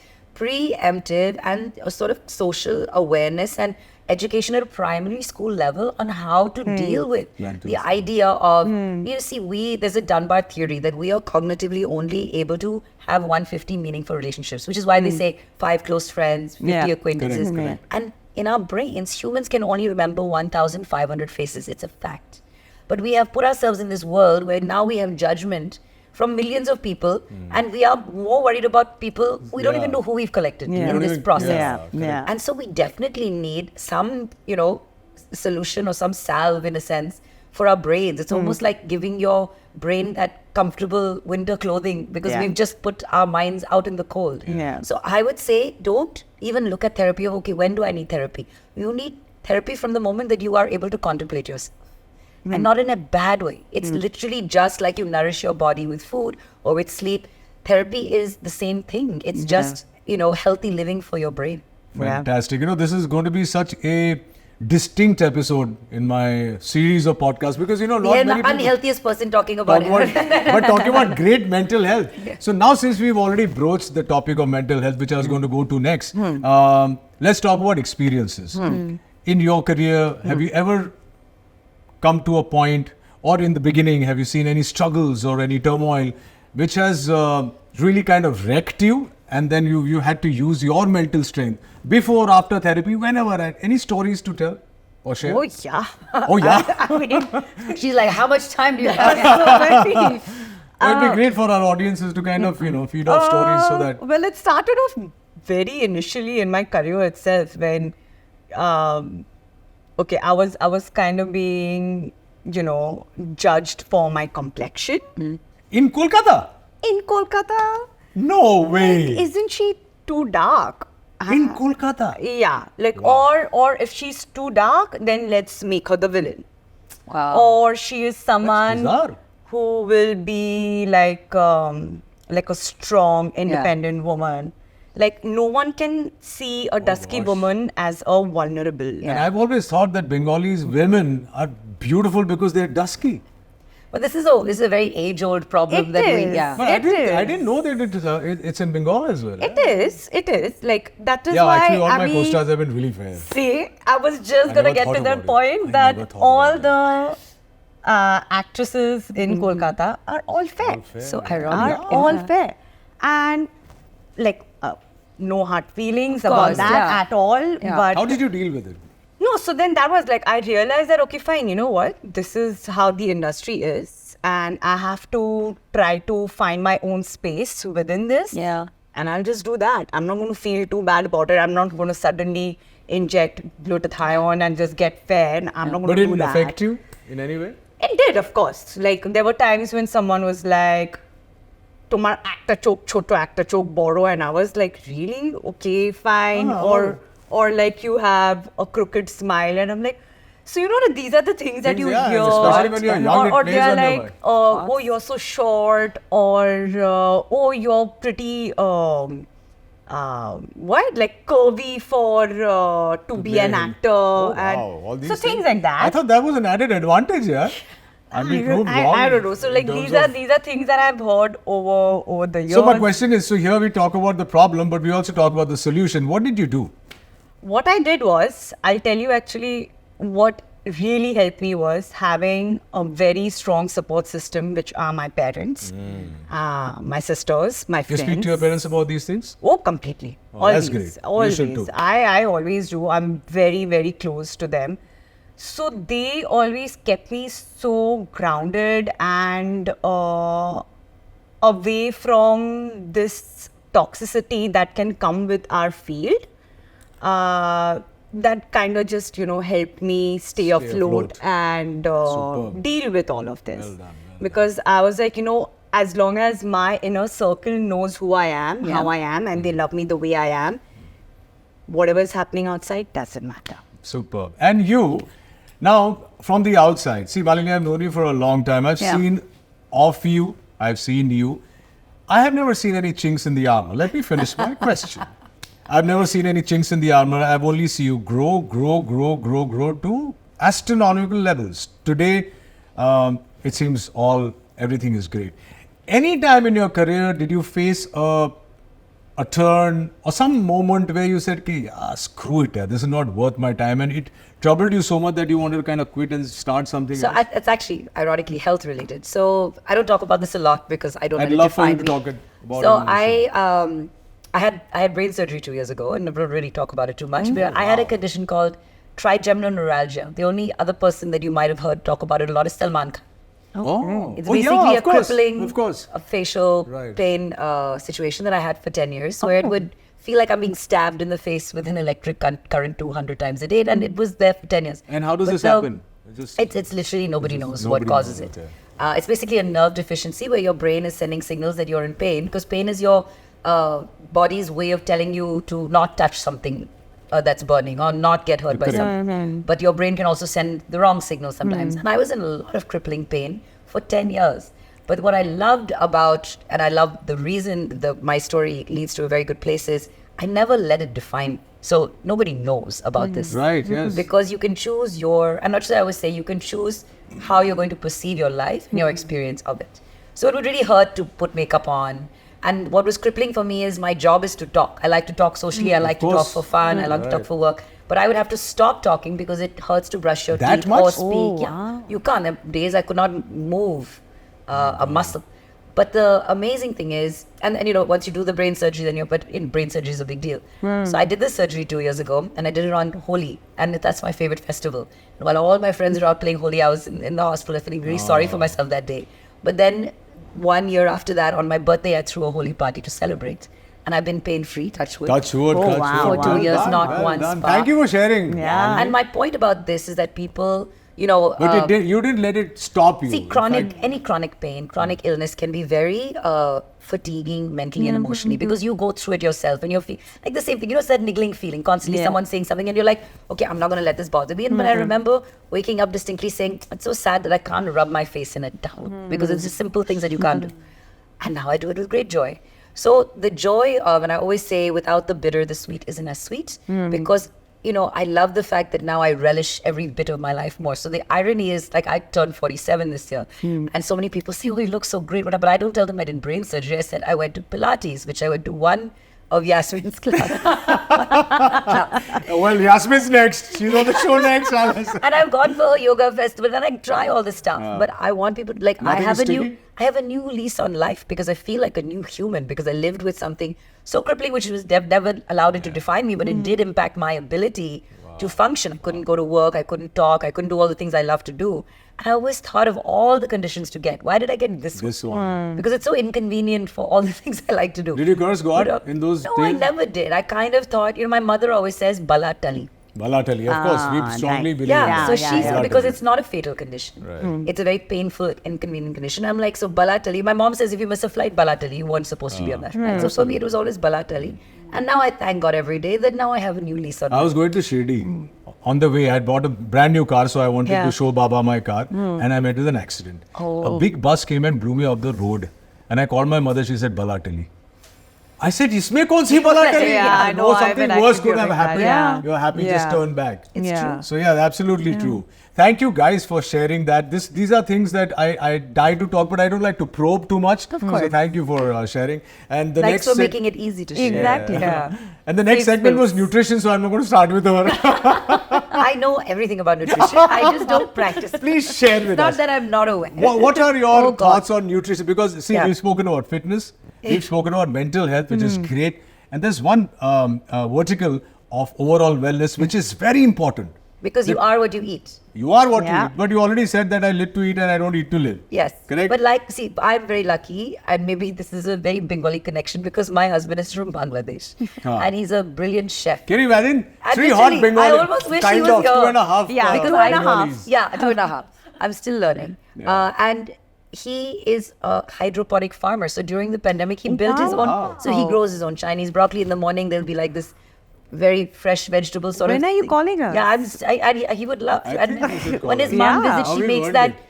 A: preempted and a sort of social awareness and education at a primary school level on how to deal with
C: Mental
A: the idea of, there's a Dunbar theory that we are cognitively only able to have 150 meaningful relationships, which is why they say 5 close friends, 50
B: Yeah.
A: acquaintances.
C: Correct, correct.
A: And in our brains, humans can only remember 1,500 faces. It's a fact. But we have put ourselves in this world where now we have judgment from millions of people, and we are more worried about people we don't
C: Yeah.
A: even know who we've collected
B: Yeah.
A: in
C: Don't
A: this
C: even-
A: process.
B: Yeah,
C: correct.
B: yeah.
A: And so we definitely need some, solution or some salve in a sense for our brains. It's almost like giving your brain that comfortable winter clothing because
B: Yeah.
A: we've just put our minds out in the cold.
B: Yeah.
A: So I would say don't even look at therapy of, okay, when do I need therapy? You need therapy from the moment that you are able to contemplate yourself. And not in a bad way. It's literally just like you nourish your body with food or with sleep. Therapy is the same thing. It's just, healthy living for your brain.
C: Fantastic. This is going to be such a distinct episode in my series of podcasts because, not
A: We are
C: many
A: the
C: people
A: unhealthiest person talking about
C: talk
A: it.
C: but talking about great mental health. So now since we've already broached the topic of mental health, which I was going to go to next, let's talk about experiences. In your career, have you ever come to a point, or in the beginning, have you seen any struggles or any turmoil which has really kind of wrecked you, and then you had to use your mental strength before, after therapy, whenever? Any stories to tell or share?
B: Oh, yeah.
C: Oh, yeah.
B: I mean,
A: She's like, how much time do you have?
B: so
C: Well, it'd be great for our audiences to kind of, feed off stories so that...
B: Well, it started off very initially in my career itself when, I was kind of being, judged for my complexion.
C: In Kolkata?
B: In Kolkata,
C: No way.
B: isn't she too dark?
C: In Kolkata?
B: Yeah,
C: Wow.
B: or if she's too dark, then let's make her the villain.
A: Wow.
B: Or she is someone
C: bizarre.
B: who will be like a strong, independent woman. Like no one can see a dusky
C: gosh.
B: woman as a vulnerable.
C: And I've always thought that Bengalis women are beautiful because they're dusky.
A: But this is a very age-old problem
B: It
A: that
B: is.
A: we, yeah.
C: But
B: It
C: I
B: is.
C: didn't know that it's in Bengal as well.
B: It is. Like that is
C: Yeah,
B: why
C: actually all my
B: Abby,
C: co-stars have been really fair.
B: See, I was just
C: I
B: gonna
C: never
B: get
C: thought
B: to that
C: about it.
B: point
C: I never
B: that
C: thought
B: all
C: about
B: the actresses in Kolkata are all fair.
C: fair.
A: So
B: Are
A: ironic.
B: all fair, and no hard feelings about
A: course,
B: that
A: yeah.
B: at all.
A: Yeah.
B: But
C: How did you deal with it?
B: no, so then that was like I realized that okay, fine. You know what? This is how the industry is, and I have to try to find my own space within this.
A: Yeah.
B: And I'll just do that. I'm not going to feel too bad about it. I'm not going to suddenly inject glutathione and just get fair. I'm not going
C: But
B: to
C: it
B: do
C: didn't
B: that.
C: affect you in any way?
B: It did, of course. Like there were times when someone was like, "Tomar actor choke, choto actor choke, borrow," and I was like, "Really? Okay, fine." Or like you have a crooked smile, and I'm like, so that these are the things that you
C: Yeah,
B: hear.
C: especially when you're young, it
B: or
C: plays
B: they're
C: on your
B: like,
C: mind.
B: oh, you're so short, or oh, you're pretty. Like curvy for to be an actor,
C: Oh,
B: and
C: wow. All these
B: so things like that.
C: I thought that was an added advantage, yeah. I mean, proved wrong
B: I don't know. So like
C: in
B: these
C: terms
B: are these are things that I've heard over the years.
C: So my question is, so here we talk about the problem, but we also talk about the solution. What did you do?
B: What I did was, I'll tell you actually what really helped me was having a very strong support system, which are my parents, my sisters, my
C: You
B: friends.
C: speak to your parents about these things?
B: Oh, completely.
C: Oh, that's
B: Always.
C: great.
B: Always.
C: You should too.
B: I always do. I'm very, very close to them. So they always kept me so grounded and away from this toxicity that can come with our field. That kind of just, helped me stay afloat and
C: Superb.
B: deal with all of this.
C: Well done,
B: Because I was like, as long as my inner circle knows who I am, how I am, and they love me the way I am, whatever is happening outside doesn't matter.
C: Superb. And you, now from the outside, see, Malini, I've known you for a long time. I've seen of you, I've seen you. I have never seen any chinks in the armor. Let me finish my question. I've never seen any chinks in the armor. I've only seen you grow to astronomical levels. Today, it seems everything is great. Any time in your career, did you face a turn or some moment where you said, screw it, this is not worth my time, and it troubled you so much that you wanted to kind of quit and start something
A: So
C: else?
A: it's actually ironically health related. So I don't talk about this a lot because I don't
C: I'd
A: let it
C: love for you
A: define
C: to
A: me.
C: talk about
A: So
C: it on
A: I had brain surgery 2 years ago, and I don't really talk about it too much. But I had a condition called trigeminal neuralgia. The only other person that you might have heard talk about it a lot is Salman Khan. It's basically a crippling, a facial
C: Right.
A: pain situation that I had for 10 years, where it would feel like I'm being stabbed in the face with an electric current 200 times a day, and it was there for 10 years.
C: And how does
A: But
C: this
A: now,
C: happen?
A: It's literally nobody knows
C: Nobody
A: what causes
C: knows
A: it.
C: it,
A: It's basically a nerve deficiency where your brain is sending signals that you're in pain, because pain is your body's way of telling you to not touch something that's burning or not get hurt by something. But your brain can also send the wrong signals sometimes. And I was in a lot of crippling pain for 10 years. But what I loved about, and I love the reason my story leads to a very good place, is I never let it define. So nobody knows about this.
C: Right, yes.
A: Because you can choose I'm not sure I always say, you can choose how you're going to perceive your life and your experience of it. So it would really hurt to put makeup on. And what was crippling for me is my job is to talk. I like to talk socially. I like to talk for fun. I like to talk for work. But I would have to stop talking because it hurts to brush your teeth or speak. You can't. There are days I could not move a muscle. But the amazing thing is, and once you do the brain surgery, then brain surgery is a big deal. So I did this surgery 2 years ago, and I did it on Holi, and that's my favorite festival. And while all my friends were out playing Holi, I was in the hospital feeling really sorry for myself that day. But then 1 year after that, on my birthday, I threw a Holi party to celebrate. And I've been pain-free, touch wood.
C: Touch wood, touch wood.
A: For 2 years, not one
C: done.
A: spark.
C: Thank you for sharing.
B: Yeah.
A: And my point about this is that people,
C: But you didn't let it stop you.
A: see, any chronic pain, chronic illness can be very fatiguing mentally and emotionally, because you go through it yourself and you feel like the same thing. It's that niggling feeling, constantly someone saying something and you're like, okay, I'm not going to let this bother me. But I remember waking up distinctly saying, it's so sad that I can't rub my face in it down, because it's just simple things that you can't do. And now I do it with great joy. So the joy of, and I always say, without the bitter, the sweet isn't as sweet, because I love the fact that now I relish every bit of my life more. So the irony is, like, I turned 47 this year, and so many people say, oh, you look so great, but I don't tell them I did brain surgery. I said I went to Pilates, which I went to one of Yasmin's class.
C: Well, Yasmin's next. She's on the show next.
A: And I've gone for a yoga festival, and I try all this stuff. But I want people to, like, I have a new lease on life, because I feel like a new human, because I lived with something so crippling, which was never allowed it to define me, but it did impact my ability to function. I couldn't go to work, I couldn't talk, I couldn't do all the things I love to do. And I always thought of all the conditions to get. Why did I get this one? Because it's so inconvenient for all the things I like to do.
C: Did you girls go out in those days?
A: No, I never did. I kind of thought, my mother always says, Bala Tali.
C: Balatali, of course, we strongly believe
A: Yeah,
C: in
A: so she said, because it's not a fatal condition. Right. It's a very painful, inconvenient condition. I'm like, so Balatali. My mom says, if you miss a flight, Balatali, you weren't supposed to be on that flight. So for me, it was always Balatali. And now I thank God every day that now I have a new lease on.
C: I was going to Shirdi. On the way, I had bought a brand new car, so I wanted to show Baba my car. And I met with an accident. A big bus came and blew me off the road. And I called my mother, she said, Balatali. I said, isme kaun si Balatali?
B: I know,
C: something worse could have happened.
B: Yeah.
C: You're happy, just turn back.
A: It's true.
C: So absolutely true. Thank you guys for sharing that. These are things that I die to talk, but I don't like to probe too much. Of course. So thank you for sharing. And the
A: Thanks for making it easy to share.
B: Exactly.
C: And the next segment was nutrition, so I'm not going to start with her.
A: I know everything about nutrition. I just don't practice.
C: Please share with us.
A: Not that I'm not aware.
C: What are your thoughts on nutrition? Because see, we've spoken about fitness, we've spoken about mental health, which is great. And there's one vertical of overall wellness, which is very important.
A: Because you are what you eat.
C: You are what you eat. But you already said that I live to eat and I don't eat to live.
A: Yes.
C: Correct?
A: But see, I'm very lucky, and maybe this is a very Bengali connection, because my husband is from Bangladesh. And he's a brilliant chef.
C: Can you imagine?
A: And
C: 3 hot Bengali.
A: I almost wish he was here.
C: 2.5.
A: Yeah, because
B: 2.5.
A: Yeah, 2.5. I'm still learning. And he is a hydroponic farmer. So during the pandemic, he built his own. So he grows his own Chinese broccoli. In the morning, there'll be like this very fresh vegetable sort of.
B: When are you calling us?
A: Yeah, he would love. And when his mom visits,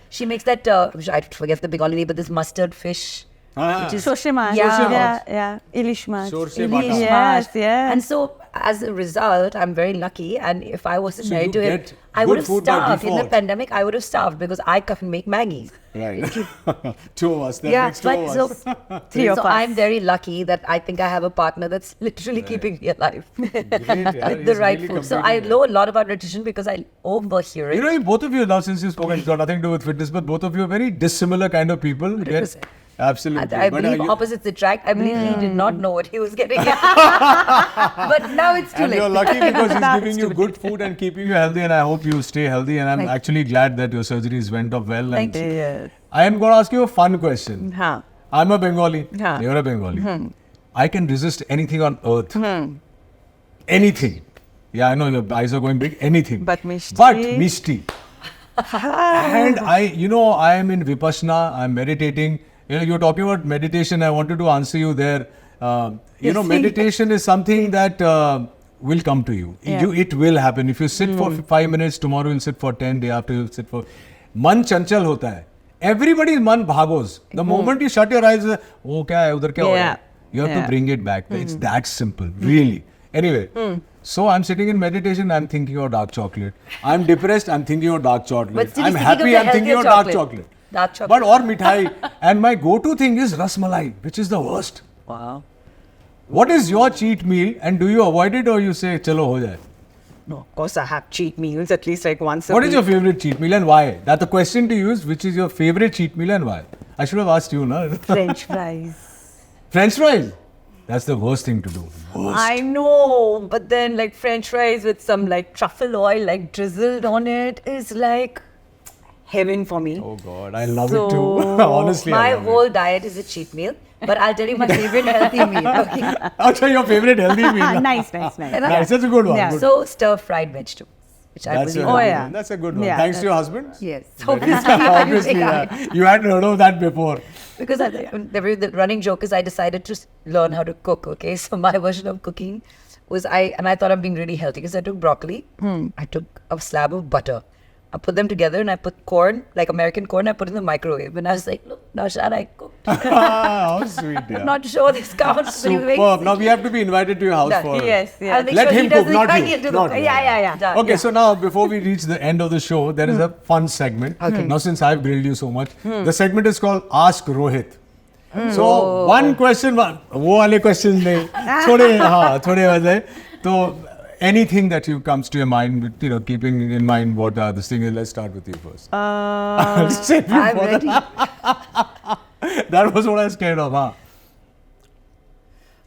A: she makes that. I forget the Bengali name, but this mustard fish. Which is
B: Sorse mash.
A: Yeah.
B: Ilish mash.
C: Sorse mash.
B: Yes.
A: And so, as a result, I'm very lucky. And if I wasn't married to him, I would have
C: food by
A: starved. In the
C: default.
A: pandemic, I would have starved because I can't make Maggie.
C: Right. 2 of us. That makes 2 of us.
B: Three of us.
A: I'm very lucky that I think I have a partner that's literally keeping me alive with the right food. So I know a lot about nutrition because I overhear it.
C: You know, both of you now, since you've spoken, it's got nothing to do with fitness, but both of you are very dissimilar kind of people.
A: 100%.
C: Absolutely.
A: I believe opposites attract. I believe he did not know what he was getting at. But now it's too
C: and
A: late.
C: you're lucky because he's giving you good food and keeping you healthy, and I hope you stay healthy. And I'm actually glad that your surgeries went off well.
A: Thank you.
B: Yes.
C: I am going to ask you a fun question.
B: Huh.
C: I'm a Bengali.
B: Huh.
C: You're a Bengali. I can resist anything on earth. Anything. Yeah, I know your eyes are going big. Anything.
B: But Mishti.
C: But Mishti. And I am in Vipassana, I'm meditating. You're talking about meditation. I wanted to answer you there. Meditation is something that will come to you. It will happen. If you sit for 5 minutes, tomorrow you'll sit for 10, day after you'll sit for... Man chanchal hota hai. Everybody's man bhagos. The moment you shut your eyes, oh, kya hai, udhar kya ho raha hai? You have to bring it back. It's that simple, really. Anyway, so I'm sitting in meditation, I'm thinking of dark chocolate. I'm depressed, I'm thinking of dark chocolate.
A: But still
C: I'm
A: he's thinking
C: happy,
A: of the
C: I'm thinking of
A: healthier
C: dark chocolate.
A: Dark chocolate.
C: But or mithai. And my go-to thing is rasmalai, which is the worst.
B: Wow.
C: What is your cheat meal and do you avoid it or you say, chalo ho jaye?
B: No, of course I have cheat meals at least like once a
C: What
B: week.
C: is your favorite cheat meal and why? That's the question to use, which is your favorite cheat meal and why? I should have asked you, no?
B: French fries.
C: French fries? That's the worst thing to do. Worst.
B: I know, but then like French fries with some like truffle oil like drizzled on it is like heaven for me.
C: Oh God, I love
B: So,
C: it too. Honestly,
A: My
C: I love
A: whole diet is a cheat meal. But I'll tell you my favorite healthy meal. Okay.
C: it. Achha, your favorite healthy meal.
B: Nice.
C: Nice, that's a good one.
B: Yeah.
C: Good.
A: So stir-fried vegetables, which I
C: That's
A: believe.
C: a good
B: yeah.
C: one. That's a good one.
B: Yeah,
C: Thanks to your husband.
A: Yes.
C: Obviously, yeah. You hadn't heard of that before.
A: Because the running joke is I decided to learn how to cook, okay? So my version of cooking was I thought I'm being really healthy because I took broccoli, I took a slab of butter, I put them together and I put corn, like American corn, I put in the microwave. And I was like, look, Naushad, I cooked.
C: How sweet, yeah.
A: I'm not sure this counts. but anyway.
C: Superb. Now we have to be invited to your house
A: Done.
C: for...
B: Yes,
A: I'll
B: yes.
A: make
C: Let
A: sure he
C: him cook,
A: doesn't
C: not
A: invite
C: you.
A: you to
C: Not
A: cook.
C: you.
B: Yeah.
A: Done.
C: Okay, so now before we reach the end of the show, there is a fun segment. Now since I've grilled you so much, the segment is called Ask Rohit. So one question, वो वाले questions नहीं, थोड़े वाले. So anything that comes to your mind, keeping in mind what this thing is. Let's start with you first. I'll save you
A: I'm
C: for
A: ready.
C: That was what I was scared of, huh?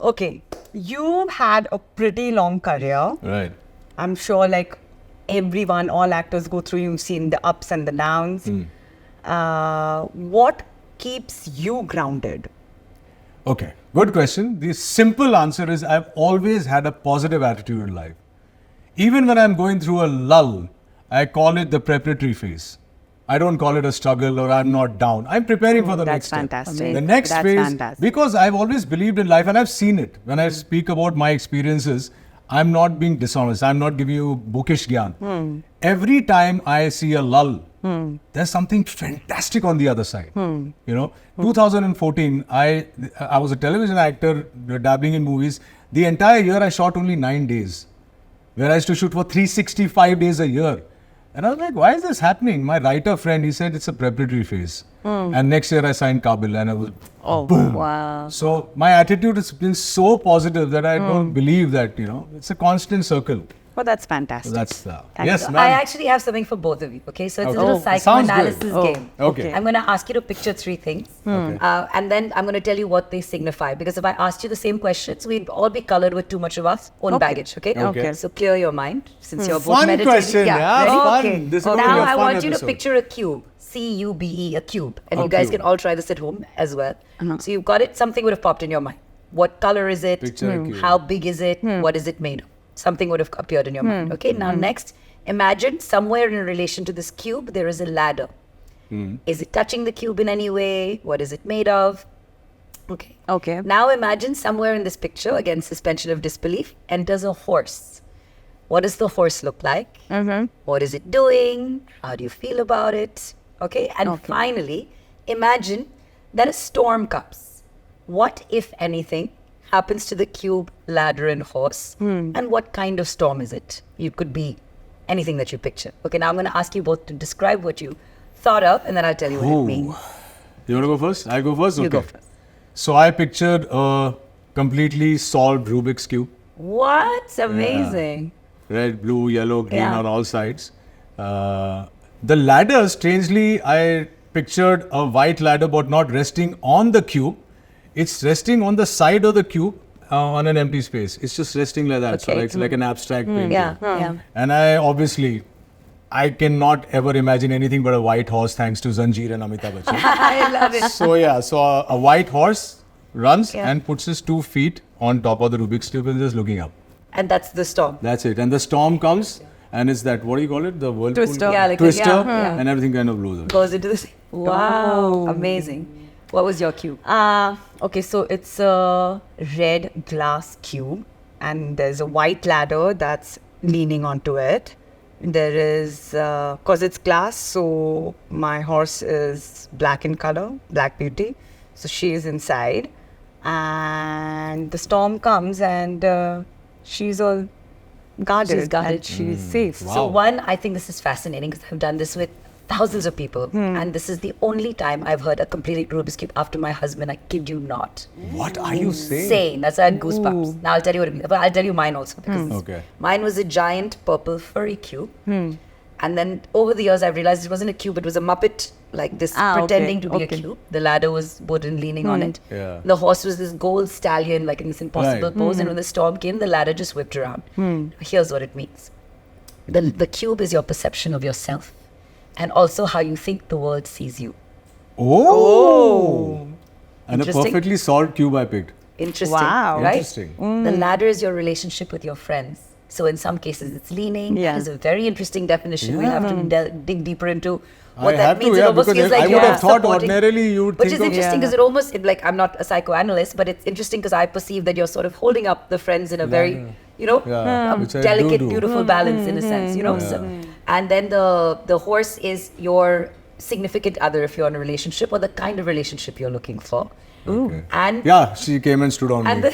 B: Okay, you've had a pretty long career.
C: Right.
B: I'm sure like everyone, all actors go through, you've seen the ups and the downs. What keeps you grounded?
C: Okay, good question. The simple answer is I've always had a positive attitude in life. Even when I'm going through a lull, I call it the preparatory phase. I don't call it a struggle or I'm not down. I'm preparing for the next
B: That's
C: step.
B: fantastic.
C: The next
B: That's
C: phase,
B: fantastic.
C: because I've always believed in life and I've seen it. When I speak about my experiences, I'm not being dishonest. I'm not giving you bookish gyan. Every time I see a lull, there's something fantastic on the other side. 2014, I was a television actor dabbling in movies. The entire year I shot only 9 days, where I used to shoot for 365 days a year. And I was like, why is this happening? My writer friend, he said it's a preparatory phase. And next year I signed Kabul and I was boom.
A: Wow.
C: So my attitude has been so positive that I don't believe that, it's a constant circle.
B: Well, that's fantastic.
C: So that's
B: Yes,
A: So
C: ma'am.
A: I actually have something for both of you. Okay, so it's
C: Okay.
A: a little
C: Sounds
A: psychoanalysis
C: good.
A: game.
C: Okay.
A: I'm going to ask you to picture 3 things,
C: Okay.
A: and then I'm going to tell you what they signify. Because if I asked you the same questions, we'd all be colored with too much of our own baggage. Okay.
C: Okay.
A: So clear your mind, since you're both
C: Fun
A: meditating.
C: question, yeah.
A: ready?
C: Fun.
B: Okay.
C: This is going to
A: Now
C: be a
A: I
C: fun
A: want you to
C: episode.
A: picture a cube. C-U-B-E, a cube. And
C: A
A: you guys
C: cube.
A: can all try this at home as well. So you've got it. Something would have popped in your mind. What color is it?
C: Picture a cube.
A: How big is it? What is it made of? Something would have appeared in your mind. Okay, now next, imagine somewhere in relation to this cube, there is a ladder. Is it touching the cube in any way? What is it made of? Okay.
B: Okay.
A: Now imagine somewhere in this picture, again, suspension of disbelief, enters a horse. What does the horse look like? What is it doing? How do you feel about it? Okay. And finally, imagine that a storm comes. What, if anything, happens to the cube, ladder, and horse? And what kind of storm is it? It could be anything that you picture. Okay, now I'm going to ask you both to describe what you thought of, and then I'll tell you what it means.
C: You want to go first? I go first?
A: You
C: Okay.
A: go first.
C: So I pictured a completely solved Rubik's Cube.
A: What? Amazing.
C: Red, blue, yellow, green
A: Yeah.
C: on all sides. The ladder, strangely, I pictured a white ladder but not resting on the cube. It's resting on the side of the cube on an empty space. It's just resting like that. So
A: Okay.
C: it's like an abstract painting.
A: Yeah.
C: And I cannot ever imagine anything but a white horse thanks to Zanjeer and Amitabh Bachchan.
A: I love it.
C: So a white horse runs
A: Yeah.
C: and puts his 2 feet on top of the Rubik's Cube and just looking up.
A: And that's the storm.
C: That's it. And the storm comes and it's that, what do you call it? The whirlpool?
B: Twister.
A: Yeah, like a-
C: Twister,
A: yeah.
C: and everything kind of blows out.
A: Goes into this. Wow, amazing. What was your cube?
B: Okay, so it's a red glass cube, and there's a white ladder that's leaning onto it. There is, because it's glass, so my horse is black in color, Black Beauty. So she is inside, and the storm comes, and she's all guarded.
A: She's guarded.
B: And she's safe.
C: Wow.
A: So one, I think this is fascinating because I've done this with thousands of people, and this is the only time I've heard a complete Rubik's Cube after my husband. I kid you not.
C: What are you saying?
A: Insane. That's why I had goosebumps. Now I'll tell you what it means. But I'll tell you mine also because
C: Okay.
A: mine was a giant purple furry cube. And then over the years I've realized it wasn't a cube, it was a Muppet like this pretending to be a cube. The ladder was wooden leaning on it.
C: Yeah.
A: The horse was this gold stallion like in this impossible
C: Right.
A: pose, and when the storm came, the ladder just whipped around. Here's what it means. The cube is your perception of yourself and also how you think the world sees you.
C: Oh! And a
A: Interesting.
C: perfectly solved cube I picked.
A: Interesting,
B: Wow.
A: right?
C: Interesting.
A: The ladder is your relationship with your friends. So in some cases it's leaning.
B: Yeah.
A: That is a very interesting definition. We'll have to dig deeper into
C: I
A: what that
C: have to,
A: means.
C: yeah,
A: It almost
C: because
A: feels like
C: I would
A: you're
C: have thought
A: supporting-
C: ordinarily you would
A: Which
C: think
A: is
C: of...
A: interesting because it almost, like, I'm not a psychoanalyst, but it's interesting because I perceive that you're sort of holding up the friends in a very,
C: Yeah, which I
A: delicate,
C: do.
A: beautiful balance in a sense, So, and then the horse is your significant other if you're in a relationship or the kind of relationship you're looking for.
C: Okay.
A: And
C: Yeah, she came and stood on
A: and
C: me.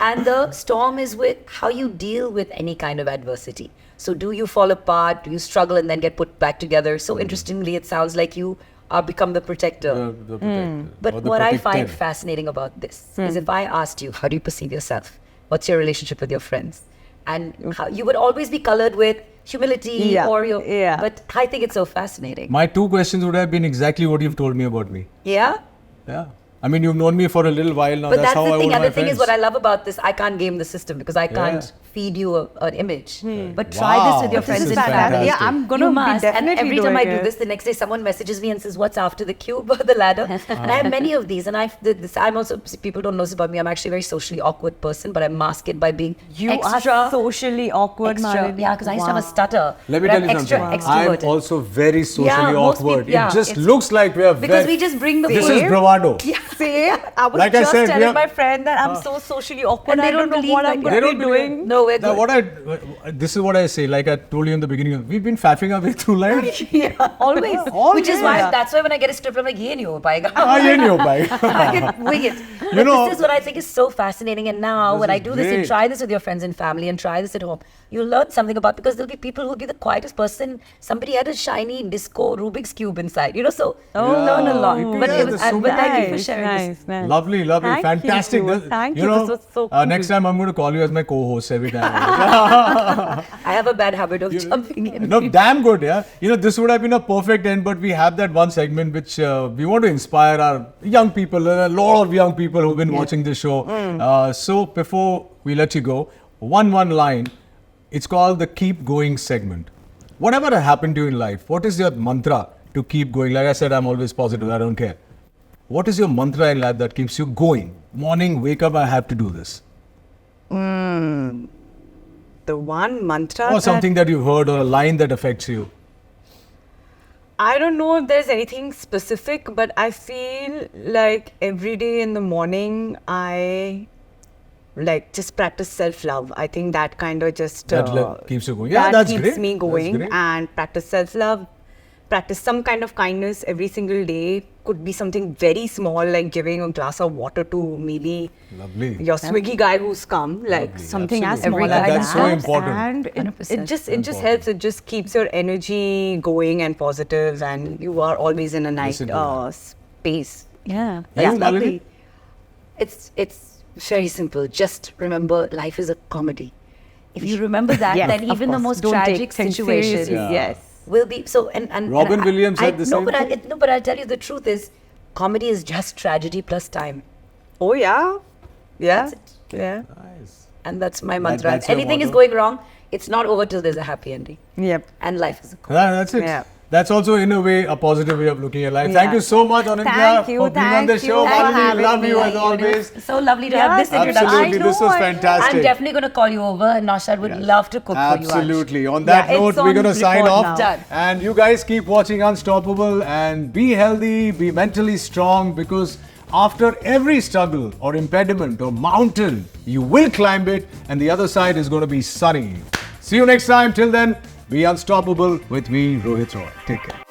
A: and the storm is with how you deal with any kind of adversity. So do you fall apart? Do you struggle and then get put back together? So interestingly, it sounds like you are become the protector.
C: The protector.
A: But
C: or the
A: what I find
C: protected.
A: fascinating about this is if I asked you, how do you perceive yourself? What's your relationship with your friends? And how you would always be colored with humility
B: Yeah,
A: or your...
B: yeah.
A: But I think it's so fascinating.
C: My two questions would have been exactly what you've told me about me.
A: Yeah?
C: Yeah. I mean, you've known me for a little while now.
A: But that's
C: how
A: the
C: I
A: thing.
C: hold
A: And
C: my
A: the thing is,
C: friends.
A: what I love about this, I can't game the system because I can't feed you an image. But try this with your
C: Wow,
A: friends
C: this
A: and
C: is
A: family.
C: fantastic.
B: Yeah, I'm gonna
A: You
B: be
A: must. And
B: definitely
A: every time I
B: doing
A: do
B: it.
A: this, the next day someone messages me and says, "What's after the cube or the ladder?" And I have many of these. And I'm also, people don't know this about me. I'm actually a very socially awkward person, but I mask it by being
B: You
A: extra.
B: are socially awkward,
A: extra.
B: Malini.
A: Yeah, because I used to have a stutter.
C: Let me
A: but
C: tell
A: I'm
C: you
A: extra
C: something. I'm
A: extroverted.
C: also very socially
A: Yeah, most
C: awkward.
A: people- yeah,
C: it just
A: it's-
C: looks like we are
A: because
C: very...
A: we just bring the
C: This
A: food.
C: is bravado.
B: Same. I was
C: Like I
B: just
C: said, we
B: telling
C: are-
B: my friend that I'm so socially awkward.
A: And they
B: I don't
A: don't
B: know
A: believe
B: what
A: that
B: I'm
A: you're-
B: going
C: They
B: to be
C: don't believe-
B: doing.
A: No, we're
C: Now,
A: good.
C: this is what I say, like I told you in the beginning, we've been faffing our way through life.
A: Always.
C: Always.
A: Which is why, that's why when I get a script, I'm like, ye nahi ho payega.
C: Ah, ye nahi ho payega.
A: I can wing it. But
C: know-
A: this is what I think is so fascinating. And now,
C: This
A: when I
C: is
A: do this and
C: great.
A: try this with your friends and family and try this at home, you'll learn something about, because there'll be people who'll be the quietest person. Somebody had a shiny disco Rubik's Cube inside, so you'll learn a lot.
C: Yeah,
A: But,
C: yeah,
A: it was,
C: there's so
A: but thank you for
B: Nice,
A: sharing this.
B: nice.
C: Lovely, lovely,
B: Thank
C: fantastic.
B: you. Thank you.
C: know,
B: This was so cool.
C: next time I'm going to call you as my co-host every time.
A: I have a bad habit of jumping in.
C: No, damn good, yeah. This would have been a perfect end, but we have that one segment which we want to inspire our young people, a lot of young people who've been watching this show. So before we let you go, one line, it's called the keep going segment. Whatever happened to you in life, what is your mantra to keep going? Like I said, I'm always positive, I don't care. What is your mantra in life that keeps you going? Morning, wake up, I have to do this.
B: The one mantra
C: Or something that you've heard or a line that affects you.
B: I don't know if there's anything specific, but I feel like every day in the morning I just practice self-love. I think that kind of just
C: Keeps you going. Yeah,
B: that
C: that's
B: keeps
C: great.
B: me
C: That's
B: going.
C: great.
B: And practice self-love, practice some kind of kindness every single day. Could be something very small, like giving a glass of water to maybe
C: Lovely.
B: your Swiggy guy who's come, like
C: Lovely,
B: something as
C: absolutely.
B: small as
A: That's
B: that.
C: so important.
B: And it
A: 100%.
B: just
C: Important.
B: helps. It just keeps your energy going and positive, and you are always in a nice
C: Listen to that.
B: space. Yeah,
C: And you,
A: That's lovely.
C: Malini?
A: It's very simple. Just remember, life is a comedy. If you remember that,
B: Yes,
A: then
B: of
A: even the
B: course.
A: most
B: Don't take
A: tragic
B: things
A: situation
B: seriously.
C: Yeah.
B: Yes.
A: will be so. And
C: Robin
A: and
C: Williams
A: I
C: said the
A: no,
C: same
A: but
C: thing?
A: no, but I'll tell you the truth is, comedy is just tragedy plus time,
B: Oh yeah. Yeah.
A: That's it.
B: Yeah.
C: Nice.
A: and that's my mantra.
C: that's
A: If
C: your
A: anything is
C: motto?
A: going wrong, it's not over till there's a happy ending.
B: Yep.
A: And life is a comedy.
C: That's it.
B: Yeah.
C: That's also, in a way, a positive way of looking at life.
B: Yeah.
C: Thank you so much, Anindita,
B: Thank you,
C: for being on
B: thank
C: the
B: you
C: show.
B: for
C: Malini,
B: having
C: love
B: me.
C: you as always.
A: So lovely to have this introduction.
C: Absolutely, this was
B: I know.
C: fantastic.
A: I'm definitely going to call you over, and Naushad would love to cook for you.
C: Absolutely. On that
B: Yeah,
C: note,
B: it's
C: we're
B: on
C: going to sign
B: record
C: off.
B: now.
C: And you guys keep watching Unstoppable and be healthy, be mentally strong, because after every struggle or impediment or mountain, you will climb it, and the other side is going to be sunny. See you next time. Till then, be unstoppable with me, Rohit Roy. Take care.